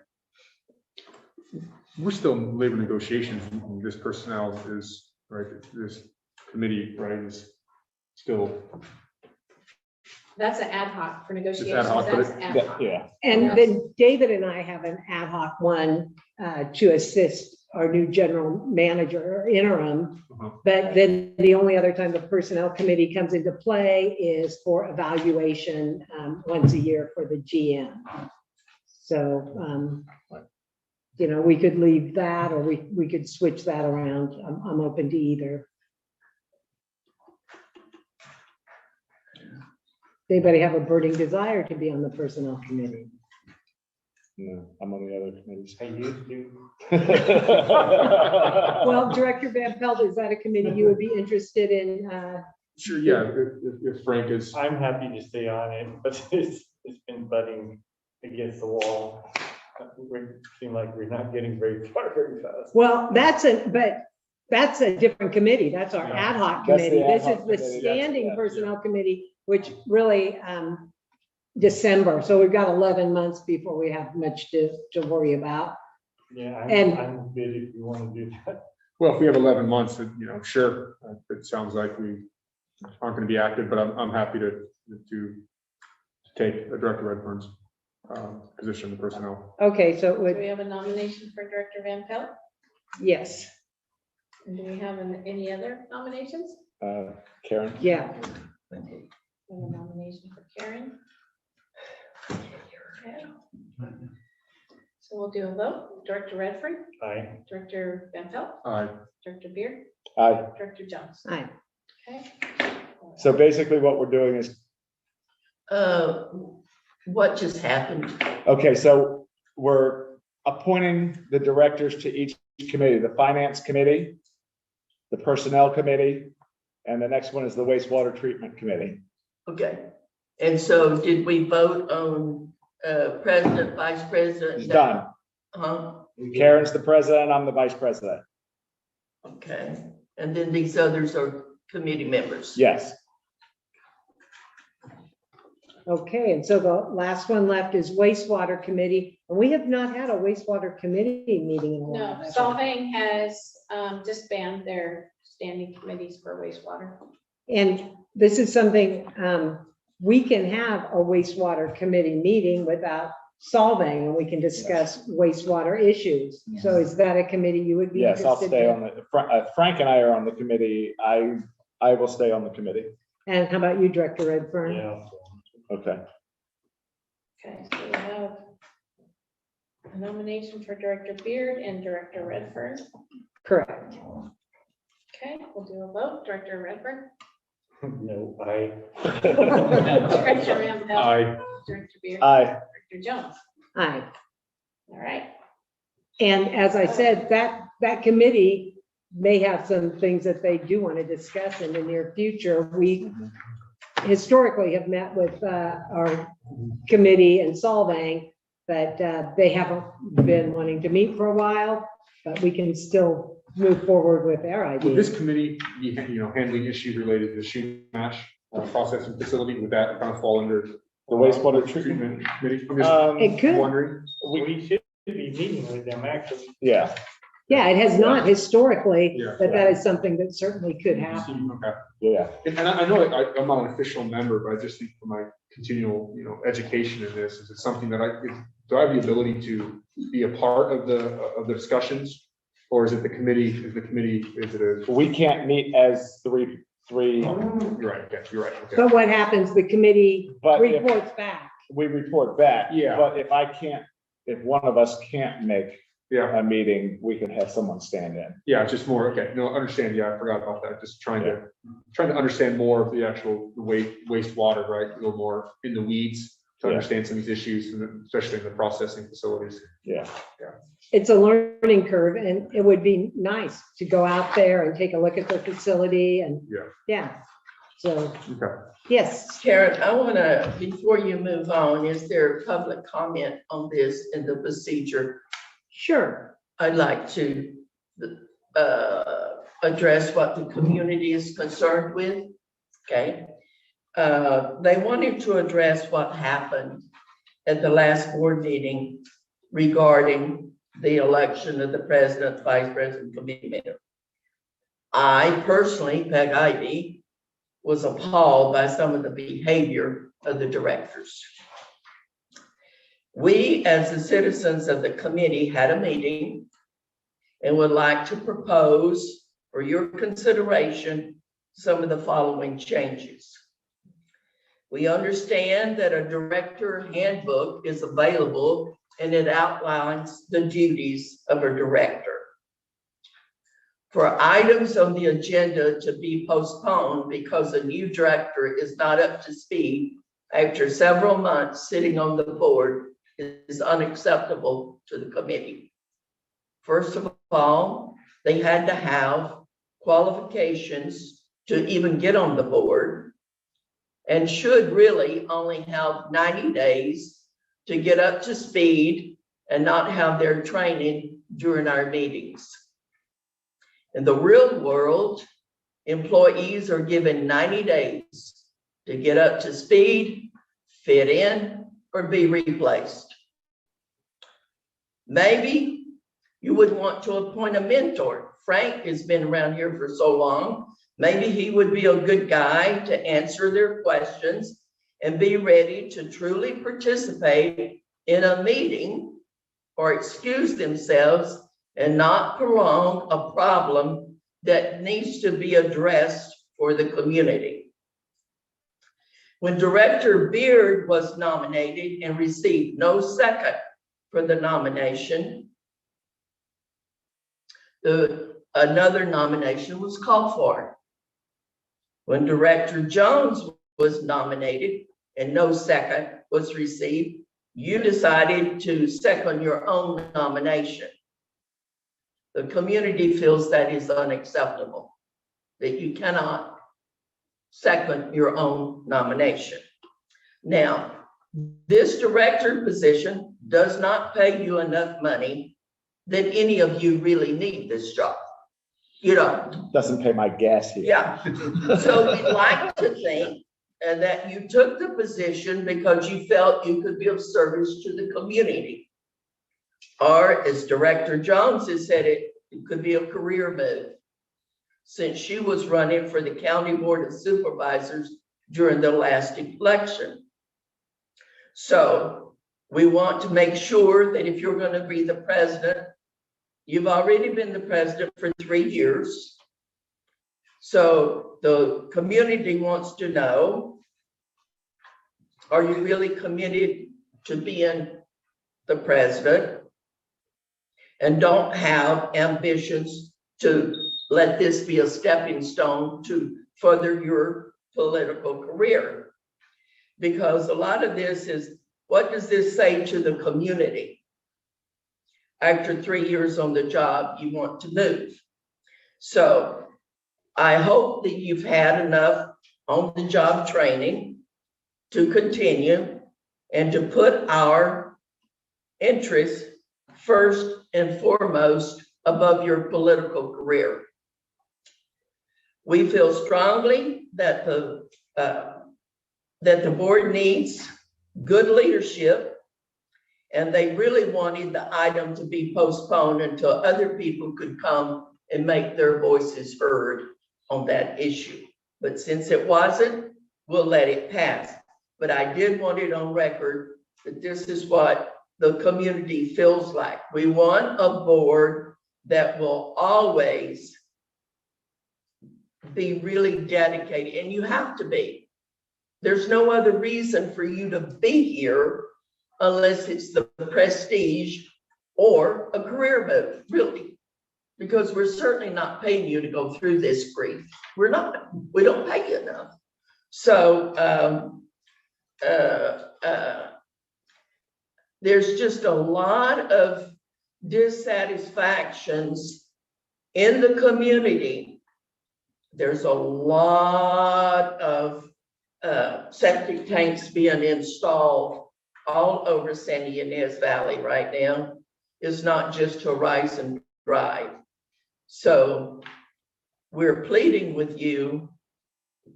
We're still in labor negotiations. This personnel is, right, this committee, right, is still. That's an ad hoc for negotiations. It's ad hoc, but That's it- ad hoc. Yeah. And then David and I have an ad hoc one to assist our new general manager or interim. But then the only other time the personnel committee comes into play is for evaluation once a year for the GM. So, you know, we could leave that, or we could switch that around. I'm open to either. Anybody have a burning desire to be on the personnel committee? No, I'm on the other committees. I used to. Well, Director Van Pelt, is that a committee you would be interested in? Sure, yeah, if Frank is. I'm happy to stay on it, but it's been butting against the wall. We seem like we're not getting very far very fast. Well, that's a different committee. That's our ad hoc That's the committee. ad This hoc is the committee, that's- standing yeah, personnel committee which really, December, so we've got 11 months before we have much to worry about. Yeah, And- I'm good if you want to do that. Well, if we have 11 months, then, sure, it sounds like we aren't going to be active, but I'm happy to take Director Redfern's position in personnel. Okay, so it Do we would, have a nomination for Director Van Pelt? yes, And do we have any other nominations? Karen? yeah. We have a nomination for Karen. Okay. So we'll do a vote. Director Redfern, Aye. Director Van Pelt, Aye. Director Beard, Aye. Director Jones. Aye. Okay. So basically what we're doing is, What just happened? okay, so we're appointing the directors to each committee, the finance committee, the personnel committee, and the next one is the wastewater treatment committee. Okay, and so did we vote on president, vice president? It's done. Huh? Karen's the president, I'm the vice president. Okay, and then these others are committee members? Yes. Okay, and so the last one left is wastewater committee, and we have not had a wastewater committee meeting in a while. No, Solvang has disbanded their standing committees for wastewater. And this is something, we can have a wastewater committee meeting without solving, and we can discuss wastewater issues. So is that a committee you would be Yes, interested I'll stay in? on the, Frank and I are on the committee. I will stay on the committee. And how about you, Director Redfern? Yeah. Okay. Okay, so we have a nomination for Director Beard and Director Redfern. Correct. Okay, we'll do a vote. Director Redfern, No, aye. Director Van Pelt, Aye. Director Beard, Aye. Director Jones. Aye. All right. And as I said, that committee may have some things that they do want to discuss in the near future. We historically have met with our committee and Solvang, but they haven't been wanting to meet for a while, but we can still move forward with their Would ideas. this committee be, handling issues related to the shoe mash processing facility? Would that kind of fall under The wastewater treatment. committee? I'm It just could. wondering. We should be meeting with them actually. Yeah, Yeah, it has not historically, Yeah. but that is something that certainly could happen. Okay. yeah. And I know I'm not an official member, but I just think for my continual, education in this, is it something that do I have the ability to be a part of the discussions? Or is it the committee, is it a? We can't meet as three. You're right, okay, you're right, okay. But what happens, the committee But if- reports back. We report back. Yeah. But if one of us can't make Yeah, a meeting, we can have someone stand in. yeah, it's just more, okay, no, understand, yeah, I forgot about that, just trying to understand more of the actual wastewater, right? A little more in the weeds to Yeah. understand some of these issues, and especially in the processing facilities. Yeah. It's a learning curve, and it would be nice to go out there and take a look at the facility and. Yeah. Yeah, so, Okay. yes, Karen, I want to, before you move on, is there public comment on this in the procedure? sure. I'd like to address what the community is concerned with, okay? They wanted to address what happened at the last board meeting regarding the election of the president, vice president, committee member. I personally, Peg Ivy, was appalled by some of the behavior of the directors. We, as the citizens of the committee, had a meeting and would like to propose for your consideration some of the following changes. We understand that a director handbook is available and it outlines the duties of a director. For items on the agenda to be postponed because a new director is not up to speed after several months sitting on the board is unacceptable to the committee. First of all, they had to have qualifications to even get on the board and should really only have 90 days to get up to speed and not have their training during our meetings. In the real world, employees are given 90 days to get up to speed, fit in, or be replaced. Maybe you would want to appoint a mentor. Frank has been around here for so long. Maybe he would be a good guy to answer their questions and be ready to truly participate in a meeting or excuse themselves and not prolong a problem that needs to be addressed for the community. When Director Beard was nominated and received no second for the nomination, another nomination was called for. When Director Jones was nominated and no second was received, you decided to second your own nomination. The community feels that is unacceptable, that you cannot second your own nomination. Now, this director position does not pay you enough money that any of you really need this job. You don't. Doesn't pay my gas here. Yeah. So we'd like to think that you took the position because you felt you could be of service to the community. Or as Director Jones has said, it could be a career move, since she was running for the County Board of Supervisors during the last election. So we want to make sure that if you're going to be the president, you've already been the president for 3 years. So the community wants to know, are you really committed to being the president and don't have ambitions to let this be a stepping stone to further your political career? Because a lot of this is, what does this say to the community? After 3 years on the job, you want to move. So I hope that you've had enough on-the-job training to continue and to put our interests first and foremost above your political career. We feel strongly that the board needs good leadership, and they really wanted the item to be postponed until other people could come and make their voices heard on that issue. But since it wasn't, we'll let it pass. But I did want it on record that this is what the community feels like. We want a board that will always be really dedicated, and you have to be. There's no other reason for you to be here unless it's the prestige or a career move, really, because we're certainly not paying you to go through this grief. We don't pay you enough. So there's just a lot of dissatisfactions in the community. There's a lot of septic tanks being installed all over San Ynez Valley right now. It's not just Horizon Drive. So we're pleading with you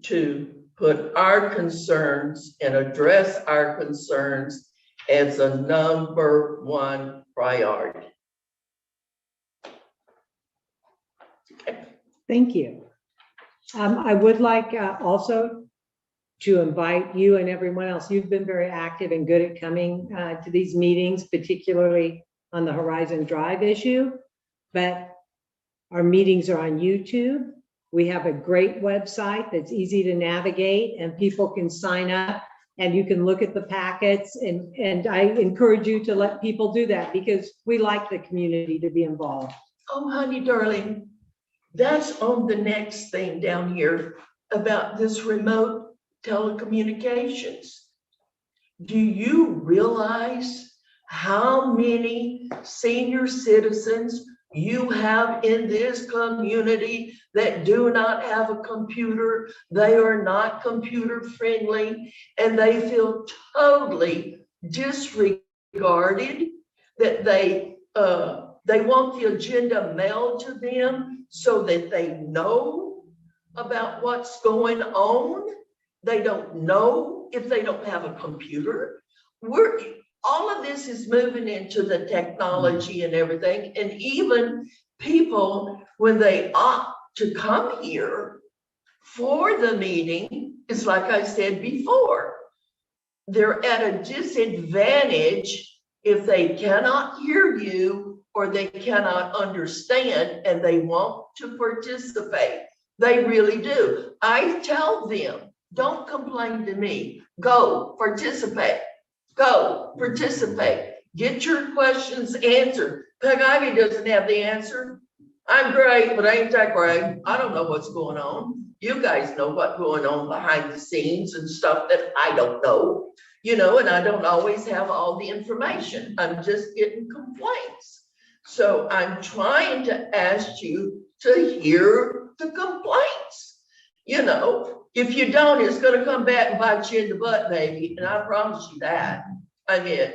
to put our concerns and address our concerns as a #1 priority. Okay. Thank you. I would like also to invite you and everyone else. You've been very active and good at coming to these meetings, particularly on the Horizon Drive issue, but our meetings are on YouTube. We have a great website that's easy to navigate, and people can sign up and you can look at the packets, and I encourage you to let people do that because we like the community to be involved. Oh, honey, darling, that's on the next thing down here about this remote telecommunications. Do you realize how many senior citizens you have in this community that do not have a computer? They are not computer friendly, and they feel totally disregarded, that they want the agenda mailed to them so that they know about what's going on. They don't know if they don't have a computer. All of this is moving into the technology and everything. And even people, when they opt to come here for the meeting, it's like I said before, they're at a disadvantage if they cannot hear you or they cannot understand and they want to participate. They really do. I tell them, don't complain to me. Go participate. Go participate. Get your questions answered. Peg Ivy doesn't have the answer. I'm great, but I ain't that great. I don't know what's going on. You guys know what's going on behind the scenes and stuff that I don't know, you know, and I don't always have all the information. I'm just getting complaints. So I'm trying to ask you to hear the complaints. You know, if you don't, it's gonna come back and bite you in the butt, baby, and I promise you that. I mean,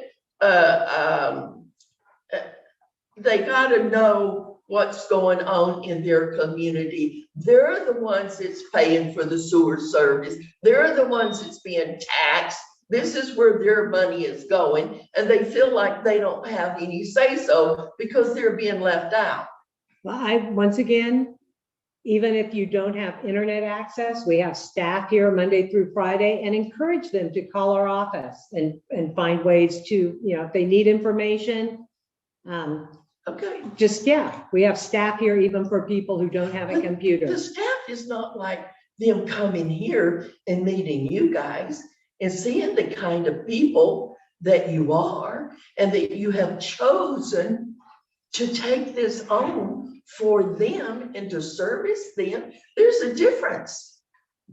they gotta know what's going on in their community. They're the ones that's paying for the sewer service. They're the ones that's being taxed. This is where their money is going, and they feel like they don't have any say-so because they're being left out. Well, once again, even if you don't have internet access, we have staff here Monday through Friday, and encourage them to call our office and find ways to, you know, if they need information. Okay. Just, yeah, we have staff here even for people who don't have a computer. The staff is not like them coming here and meeting you guys and seeing the kind of people that you are and that you have chosen to take this on for them and to service them. There's a difference.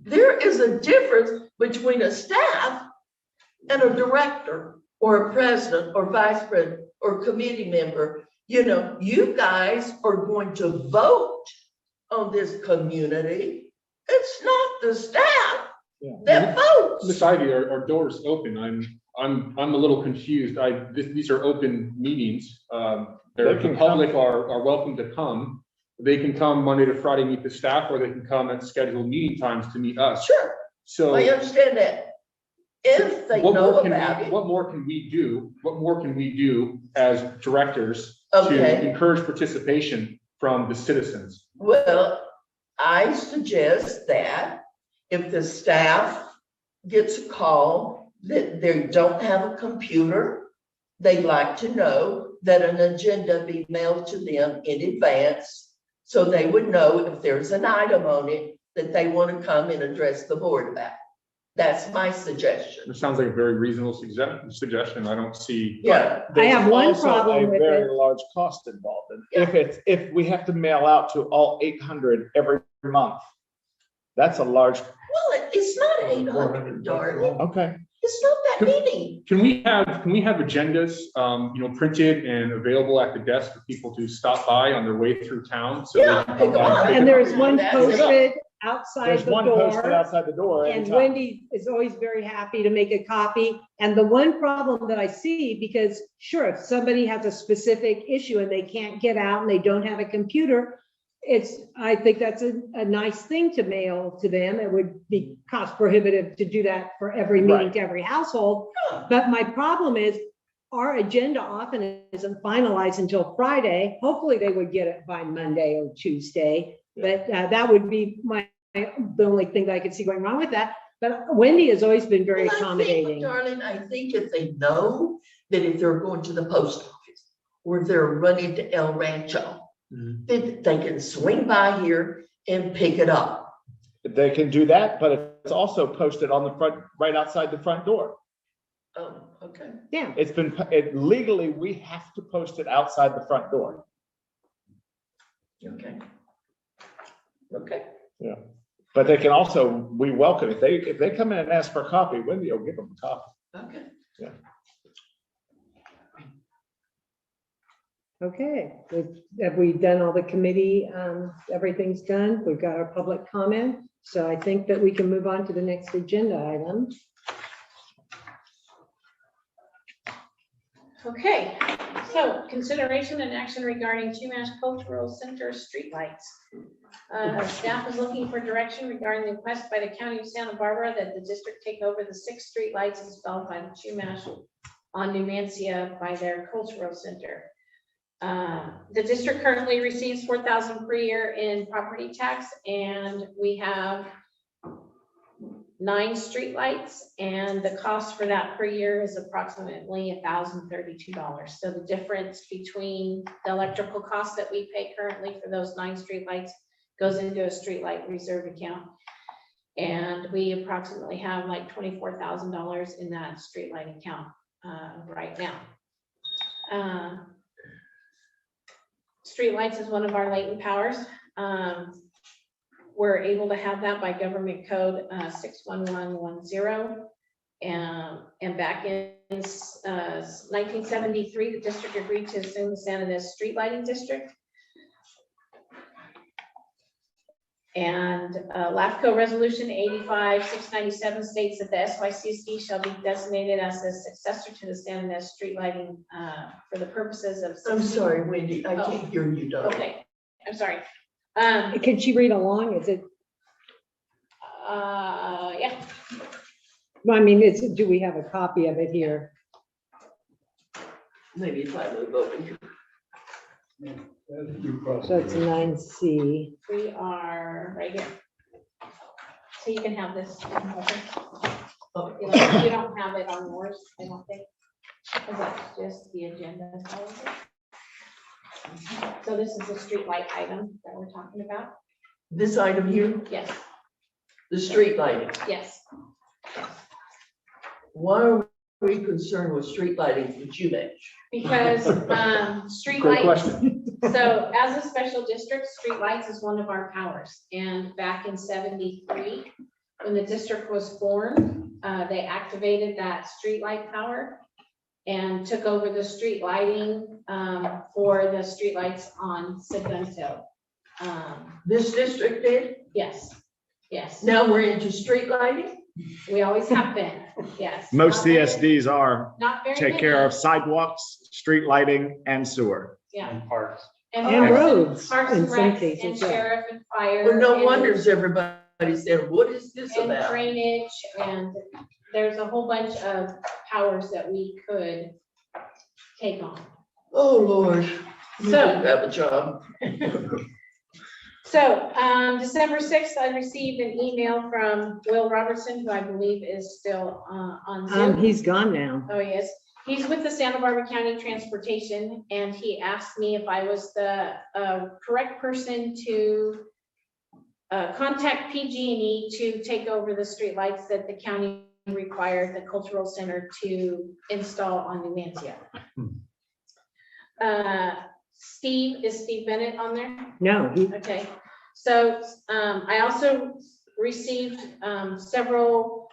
There is a difference between a staff and a director or a president or vice president or committee member. You know, you guys are going to vote on this community. It's not the staff that votes. Miss Ivy, our door's open. I'm a little confused. These are open meetings. The public are welcome to come. They can come Monday to Friday, meet the staff, or they can come at scheduled meeting times to meet us. Sure. So I understand that. If they know about it. What more can we do? What more can we do as directors Okay. to encourage participation from the citizens? Well, I suggest that if the staff gets a call that they don't have a computer, they'd like to know that an agenda be mailed to them in advance so they would know if there's an item on it that they want to come and address the board about. That's my suggestion. It sounds like a very reasonable suggestion. I don't see. Yeah. I have one Also problem a with very it. large cost involved. And if we have to mail out to all 800 every month, that's a large. Well, it's not 800, darling. Okay. It's not that many. Can we have agendas, printed and available at the desk for people to stop by on their way through town? So Yeah, they can come by And pick it there's up? one That's posted outside There's the one posted door. outside the door. And anytime. Wendy is always very happy to make a copy. And the one problem that I see, because sure, if somebody has a specific issue and they can't get out and they don't have a computer, I think that's a nice thing to mail to them. It would be cost prohibitive to do that for every meeting Right. to every household. But my problem is our agenda often isn't finalized until Friday. Hopefully they would get it by Monday or Tuesday. But that would be the only thing that I could see going wrong with that. But Wendy has always been very Well, accommodating. Darling, I think if they know that if they're going to the post office or they're running to El Rancho, then they can swing by here and pick it up. They can do that, but it's also posted on the front, right outside the front door. Oh, okay. Yeah. Legally, we have to post it outside the front door. Okay. Okay. Yeah. But they can also, we welcome, if they come in and ask for a copy, Wendy will give them a copy. Okay. Yeah. Okay, have we done all the committee? Everything's done. We've got our public comment. So I think that we can move on to the next agenda item. Okay, So consideration and action regarding Chumash Cultural Center streetlights. Staff is looking for direction regarding the request by the County of Santa Barbara that the district take over the 6 streetlights installed by the Chumash on Numancia by their cultural center. The district currently receives $4,000 per year in property tax, and we have 9 streetlights, and the cost for that per year is approximately $1,032. So the difference between the electrical costs that we pay currently for those 9 streetlights goes into a streetlight reserve account. And we approximately have like $24,000 in that streetlight account right now. Streetlights is one of our latent powers. We're able to have that by government code 61110. And back in 1973, the district agreed to assume Santa Ynez Street Lighting District. And LAFCO Resolution 85-697 states that the SYCSD shall be designated as the successor to the Santa Ynez Street Lighting for the purposes of. I'm sorry, Wendy, I can't hear you, darling. Okay, I'm sorry. Can she read along? Is it, Yeah. I mean, do we have a copy of it here? Maybe if I move over here. So it's 9C. We are right here. So you can have this. Oh, You don't have it on yours, I don't think. Because that's just the agenda. So this is the street light item that we're talking about. This item here, Yes, the street lighting. yes. Why are we concerned with street lighting for Chumash? Because street Great lights. question. So as a special district, street lights is one of our powers. And back in 73, when the district was formed, they activated that street light power and took over the street lighting for the street lights on Segundo. This district did? Yes, yes. Now we're into street lighting? We always have been, yes. Most Not very- CSDs are Not very take many. care of sidewalks, street lighting, and sewer. Yeah. And parks. And And parks roads, parks in and some recs cases, and yeah. sheriff and fire. Well, no and- wonders everybody said, what is this And about? drainage, and there's a whole bunch of powers that we could take on. Oh, Lord. You So- do have a job. So, December 6th, I received an email from Will Robertson, who I believe is still on Zoom. He's gone now. Oh, he is. He's with the Santa Barbara County Transportation, and he asked me if I was the correct person to contact PG&E to take over the streetlights that the county required the cultural center to install on Numancia. Is Steve Bennett on there? No, Okay, so I also received several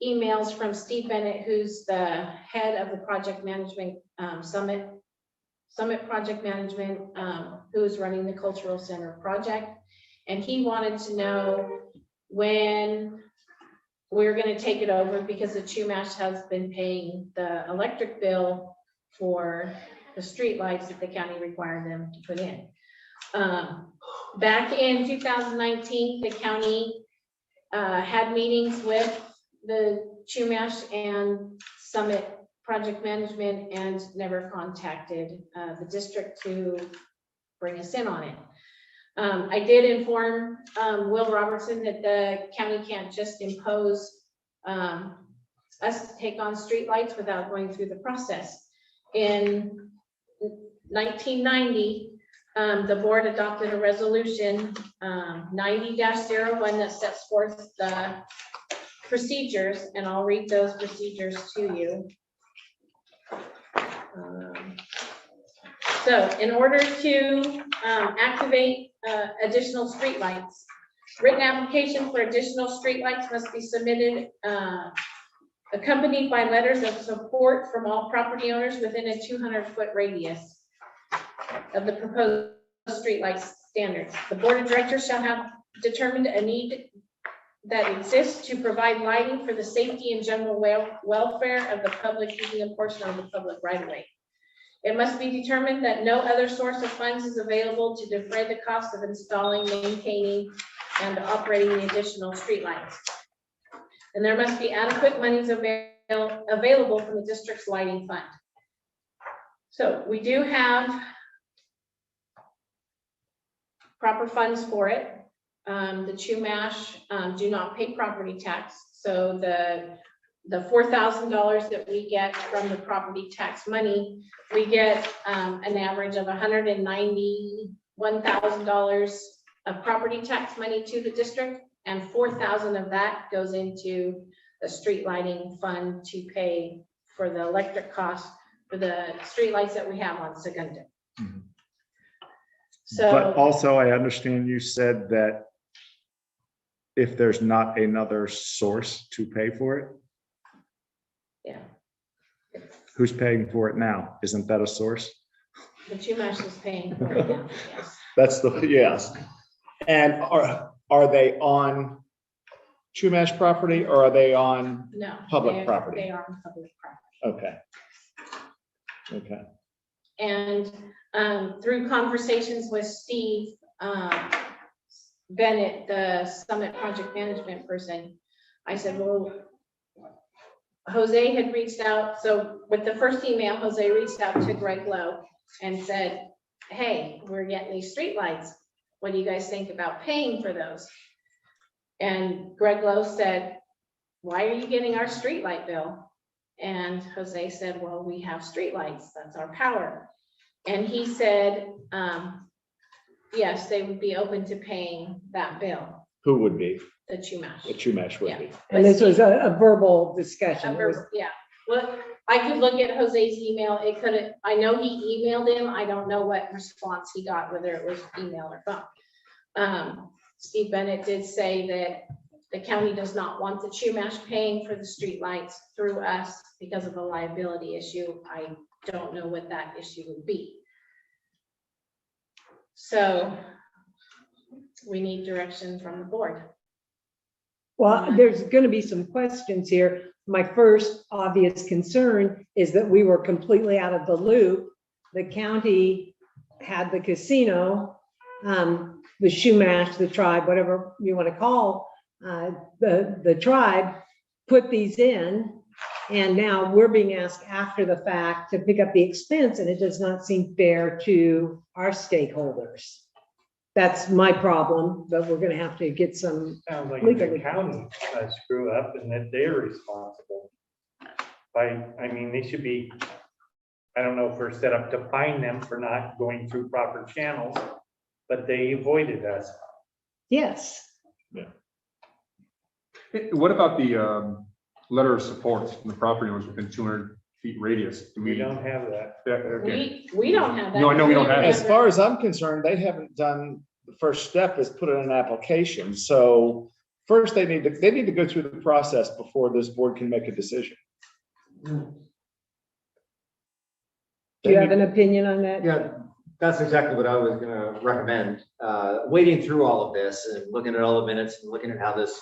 emails from Steve Bennett, who's the head of the project management Summit Project Management, who's running the Cultural Center project. And he wanted to know when we're going to take it over, because the Chumash has been paying the electric bill for the streetlights that the county required them to put in. Back in 2019, the county had meetings with the Chumash and Summit Project Management and never contacted the district to bring us in on it. I did inform Will Robertson that the county can't just impose us to take on streetlights without going through the process. In 1990, the board adopted a resolution 90-01 that sets forth the procedures, and I'll read those procedures to you. So in order to activate additional streetlights, written application for additional streetlights must be submitted accompanied by letters of support from all property owners within a 200-foot radius of the proposed streetlight standards. The board of directors shall have determined a need that exists to provide lighting for the safety and general welfare of the public using a portion of the public right of way. It must be determined that no other source of funds is available to defray the cost of installing, maintaining, and operating the additional streetlights. And there must be adequate monies available from the district's lighting fund. So we do have proper funds for it. The Chumash do not pay property tax. So the $4,000 that we get from the property tax money, we get an average of $191,000 of property tax money to the district, and $4,000 of that goes into the street lighting fund to pay for the electric costs for the street lights that we have on Secunda. Mhm. So. But also, I understand you said that if there's not another source to pay for it, Yeah, who's paying for it now? Isn't that a source? the Chumash is paying for it now, yes. That's the, yes. And are they on Chumash property or are they on No. public property? They are on public property. Okay. Okay. And through conversations with Steve Bennett, the Summit Project Management person, I said, well, Jose had reached out. So with the first email, Jose reached out to Greg Lowe and said, hey, we're getting these streetlights. What do you guys think about paying for those? And Greg Lowe said, why are you getting our streetlight bill? And Jose said, well, we have streetlights, that's our power. And he said, yes, they would be open to paying that bill, Who would be? the Chumash. The Chumash would Yeah. be. And this was a verbal discussion. It was- Yeah, well, I could look at Jose's email. It could, I know he emailed him. I don't know what response he got, whether it was email or phone. Steve Bennett did say that the county does not want the Chumash paying for the streetlights through us because of a liability issue. I don't know what that issue would be. So we need direction from the board. Well, there's going to be some questions here. My first obvious concern is that we were completely out of the loop. The county had the casino, the Chumash, the tribe, whatever you want to call the tribe, put these in. And now we're being asked after the fact to pick up the expense, and it does not seem fair to our stakeholders. That's my problem, but we're gonna have to get some. Sounds like legally. the county screw up and that they're responsible. I mean, they should be, I don't know if we're set up to fine them for not going through proper channels, but they avoided us. Yes. Hey, what about the letter of support from the property owners within 200 feet radius? We don't have that. Yeah, okay. We don't have that. No, I know we don't have it. As far as I'm concerned, they haven't done, the first step is put in an application. So first they need to go through the process before this board can make a decision. Do you have an opinion on that? Yeah, that's exactly what I was gonna recommend. Wading through all of this and looking at all the minutes and looking at how this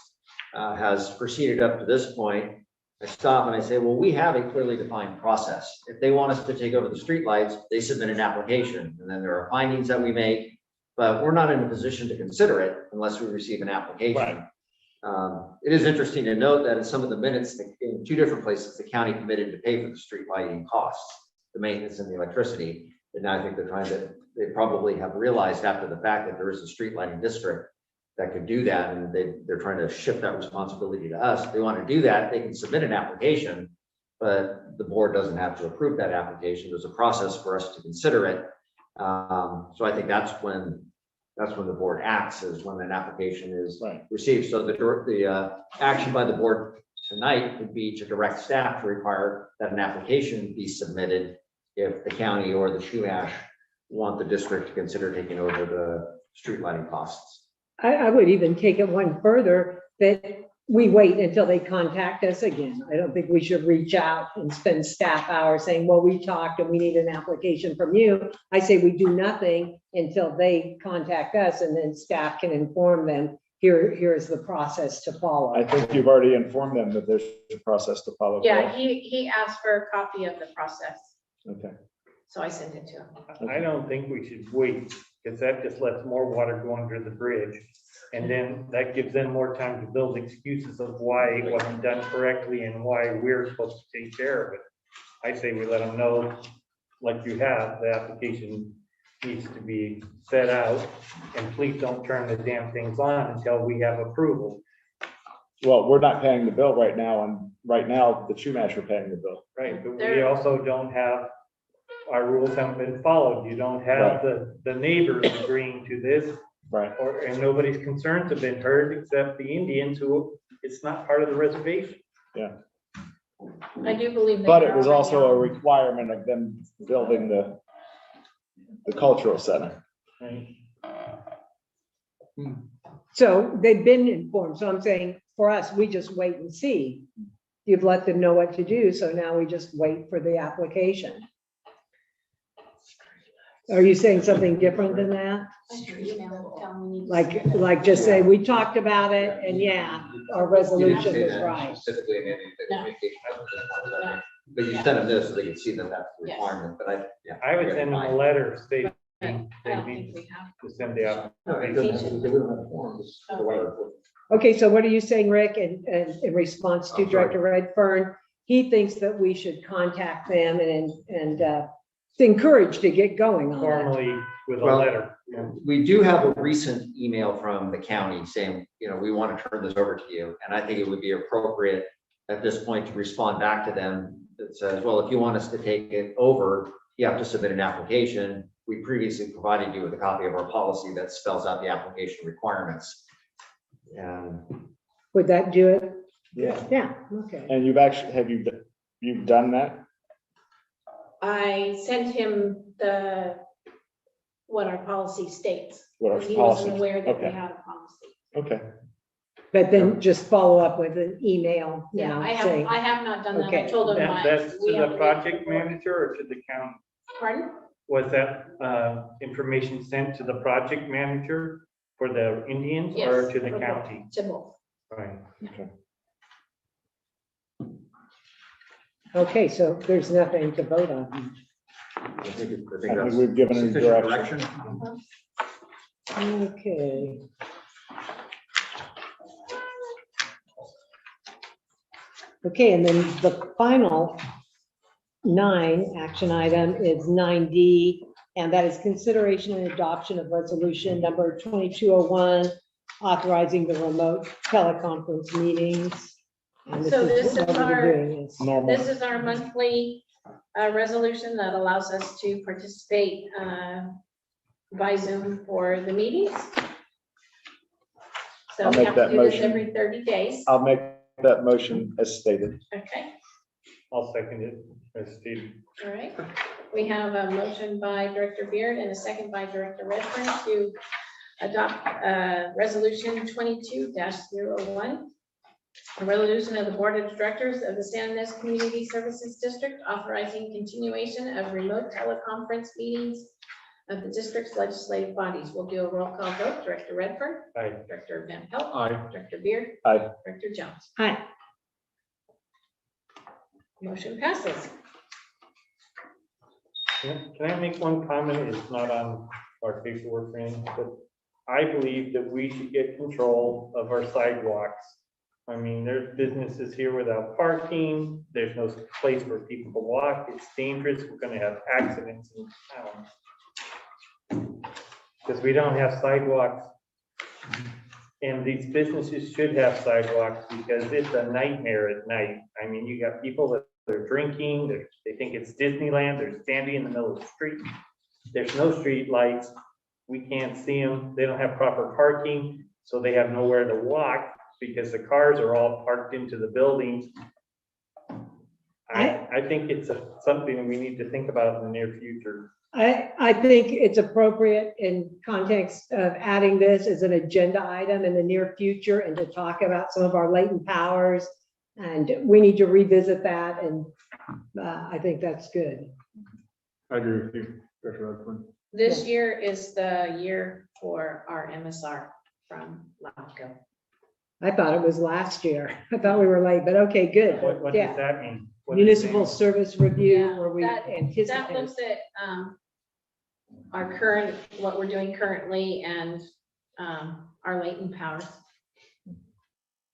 has proceeded up to this point, I stop and I say, well, we have a clearly defined process. If they want us to take over the streetlights, they submit an application, and then there are findings that we make, but we're not in a position to consider it unless we receive an application. It is interesting to note that in some of the minutes, in two different places, the county committed to pay for the street lighting costs, the maintenance and the electricity. And now I think they probably have realized after the fact that there is a street lighting district that could do that, and they're trying to shift that responsibility to us. If they want to do that, they can submit an application, but the board doesn't have to approve that application. There's a process for us to consider it. So I think that's when the board acts, is when an application is received. So the action by the board tonight would be to direct staff to require that an application be submitted if the county or the Chumash want the district to consider taking over the street lighting costs. I would even take it one further, that we wait until they contact us again. I don't think we should reach out and spend staff hours saying, well, we talked and we need an application from you. I say we do nothing until they contact us, and then staff can inform them, here is the process to follow. I think you've already informed them that there's a process to follow. Yeah, he asked for a copy of the process. Okay. So I sent it to him. I don't think we should wait, because that just lets more water go under the bridge. And then that gives them more time to build excuses of why it wasn't done correctly and why we're supposed to take care of it. I say we let them know, like you have, the application needs to be set out, and please don't turn the damn things on until we have approval. Well, we're not paying the bill right now, and right now, the Chumash are paying the bill. Right, but we also don't have, our rules haven't been followed. You don't have the neighbors agreeing to this. Right. And nobody's concerns have been heard except the Indians who, it's not part of the reservation. Yeah. I do believe. But it was also a requirement of them building the cultural center. Right. So they've been informed. So I'm saying for us, we just wait and see. You've let them know what to do. So now we just wait for the application. Are you saying something different than that? Like just say, we talked about it and yeah, our resolution was right. Specifically in any of the communication. But you sent them this so they can see that that's the requirement, but I would send them a letter stating I they don't need think we have. to send the out. No, it doesn't have to, they wouldn't have a form, just the letter. Okay, so what are you saying, Rick, in response to I'm sorry. Director Redfern? He thinks that we should contact them and encourage to get going on it. Formally with a Well, letter. We do have a recent email from the county saying, we want to turn this over to you. And I think it would be appropriate at this point to respond back to them that says, well, if you want us to take it over, you have to submit an application. We previously provided you with a copy of our policy that spells out the application requirements. And Would that do it? Yeah. Yeah, okay. And you've done that? I sent him what our policy states. What our He policy- wasn't aware that we okay. had a policy. Okay. But then just follow up with an email, Yeah, I saying, have not done that. I Okay. told him. That's we to have the wait project for- manager or to the county? Pardon? Was that information sent to the project manager for the Indians Yes. or to the okay. county? To both. Right. Okay. okay, so there's nothing to vote on. I think I think that's we've given them sufficient direction. Okay. Okay, and then the final 9 action item is 9D, and that is consideration and adoption of resolution number 2201, authorizing the remote teleconference meetings. And So this is what we're our- doing is- Normal. This is our monthly resolution that allows us to participate by Zoom for the meetings. So I'll we make have to that do this motion. every 30 days. I'll make that motion as stated. Okay, I'll second it, as stated. all right. We have a motion by Director Beard and a second by Director Redfern to adopt resolution 22-01. A resolution of the Board of Directors of the San Ynez Community Services District authorizing continuation of remote teleconference meetings of the district's legislative bodies. We'll do a roll call vote. Director Redfern, Aye. Director Van Pelt, Aye. Director Beard, Aye. Director Jones. Hi, Motion passes. Can I make one comment? It's not on our paperwork, or anything, but I believe that we should get control of our sidewalks. I mean, there's businesses here without parking. There's no place for people to walk. It's dangerous. We're gonna have accidents in town. Because we don't have sidewalks. And these businesses should have sidewalks because it's a nightmare at night. I mean, you got people that are drinking, they think it's Disneyland, they're standing in the middle of the street. There's no street lights. We can't see them. They don't have proper parking, so they have nowhere to walk because the cars are all parked into the buildings. I think it's something we need to think about in the near future. I think it's appropriate in context of adding this as an agenda item in the near future and to talk about some of our latent powers. And we need to revisit that, and I think that's good. I agree with you, Director Redfern. This year is the year for our MSR from LAFCO. I thought it was last year. I thought we were late, but okay, good. What Yeah. does that mean? municipal service review Yeah, where we that anticipate. looks at, our current, what we're doing currently and, our latent powers.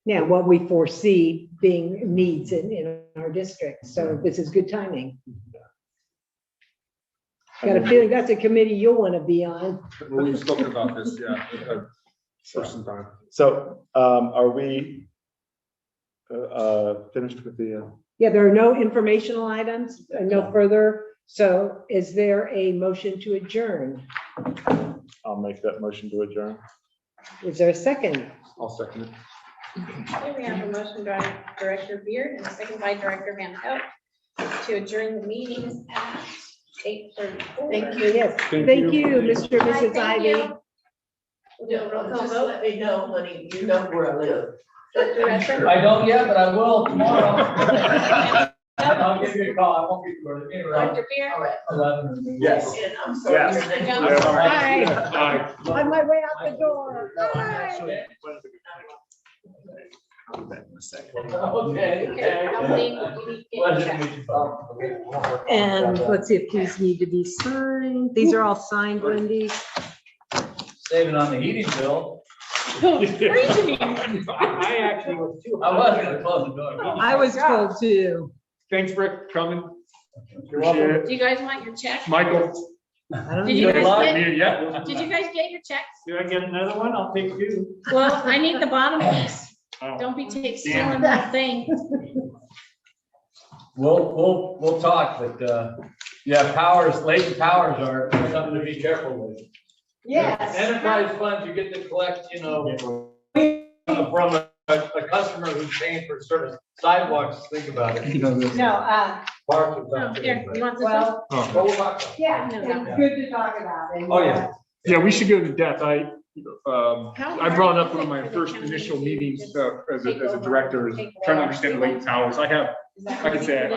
Yeah, what we foresee being needs in our district. So this is good timing. Got a feeling that's a committee you'll want to be on. We've spoken about this, yeah, for some time. So, are we finished with the, Yeah, there are no informational items, no further. So is there a motion to adjourn? I'll make that motion to adjourn. Is there a second? I'll second it. Okay, we have a motion by Director Beard and a second by Director Van Pelt to adjourn the meetings at 8:34. Thank you. Yes, Thank thank you. you, Mr. and Hi, Mrs. thank Ivy. you. We'll do a roll call Just vote. let me know, honey, you know where I live. Director Redford? I don't yet, but I will tomorrow. I'll give you a call. I won't be for the around Director Beard? All right. 11. Yes. And I'm sorry. Yes. your name- Yeah. Hi. Hi. On my way out the door. Hi. Okay. Don't leave, you need to get your Pleasure to check. meet you both. And let's see if these need to be signed. These are all signed, Wendy. Saving on the heating bill. I actually was too. I was gonna close the door. I was told to. Thanks, Rick, for coming. You're welcome. Appreciate Do you guys want your check? it. Michael. I don't Did you know. guys Me, yeah. Did you guys get your checks? Do I get another one? I'll take two. Well, I need the bottom piece. Oh. Don't be stealing that thing. We'll talk, but, yeah, latent powers are something to be careful with. Yes. Enterprise funds, you get to collect, from a customer who's paying for service. Sidewalks, think about it. No, Parks or Oh, something. here, you want this one? well, Oh. Well, we'll talk about it. yeah, No, it's good to talk about. And, Oh, yeah. Yeah, we should go to depth. I How brought hard up one of my is it first for the initial county to meetings just as a take over, director, is take trying to away understand our latent powers. I Is that can say I have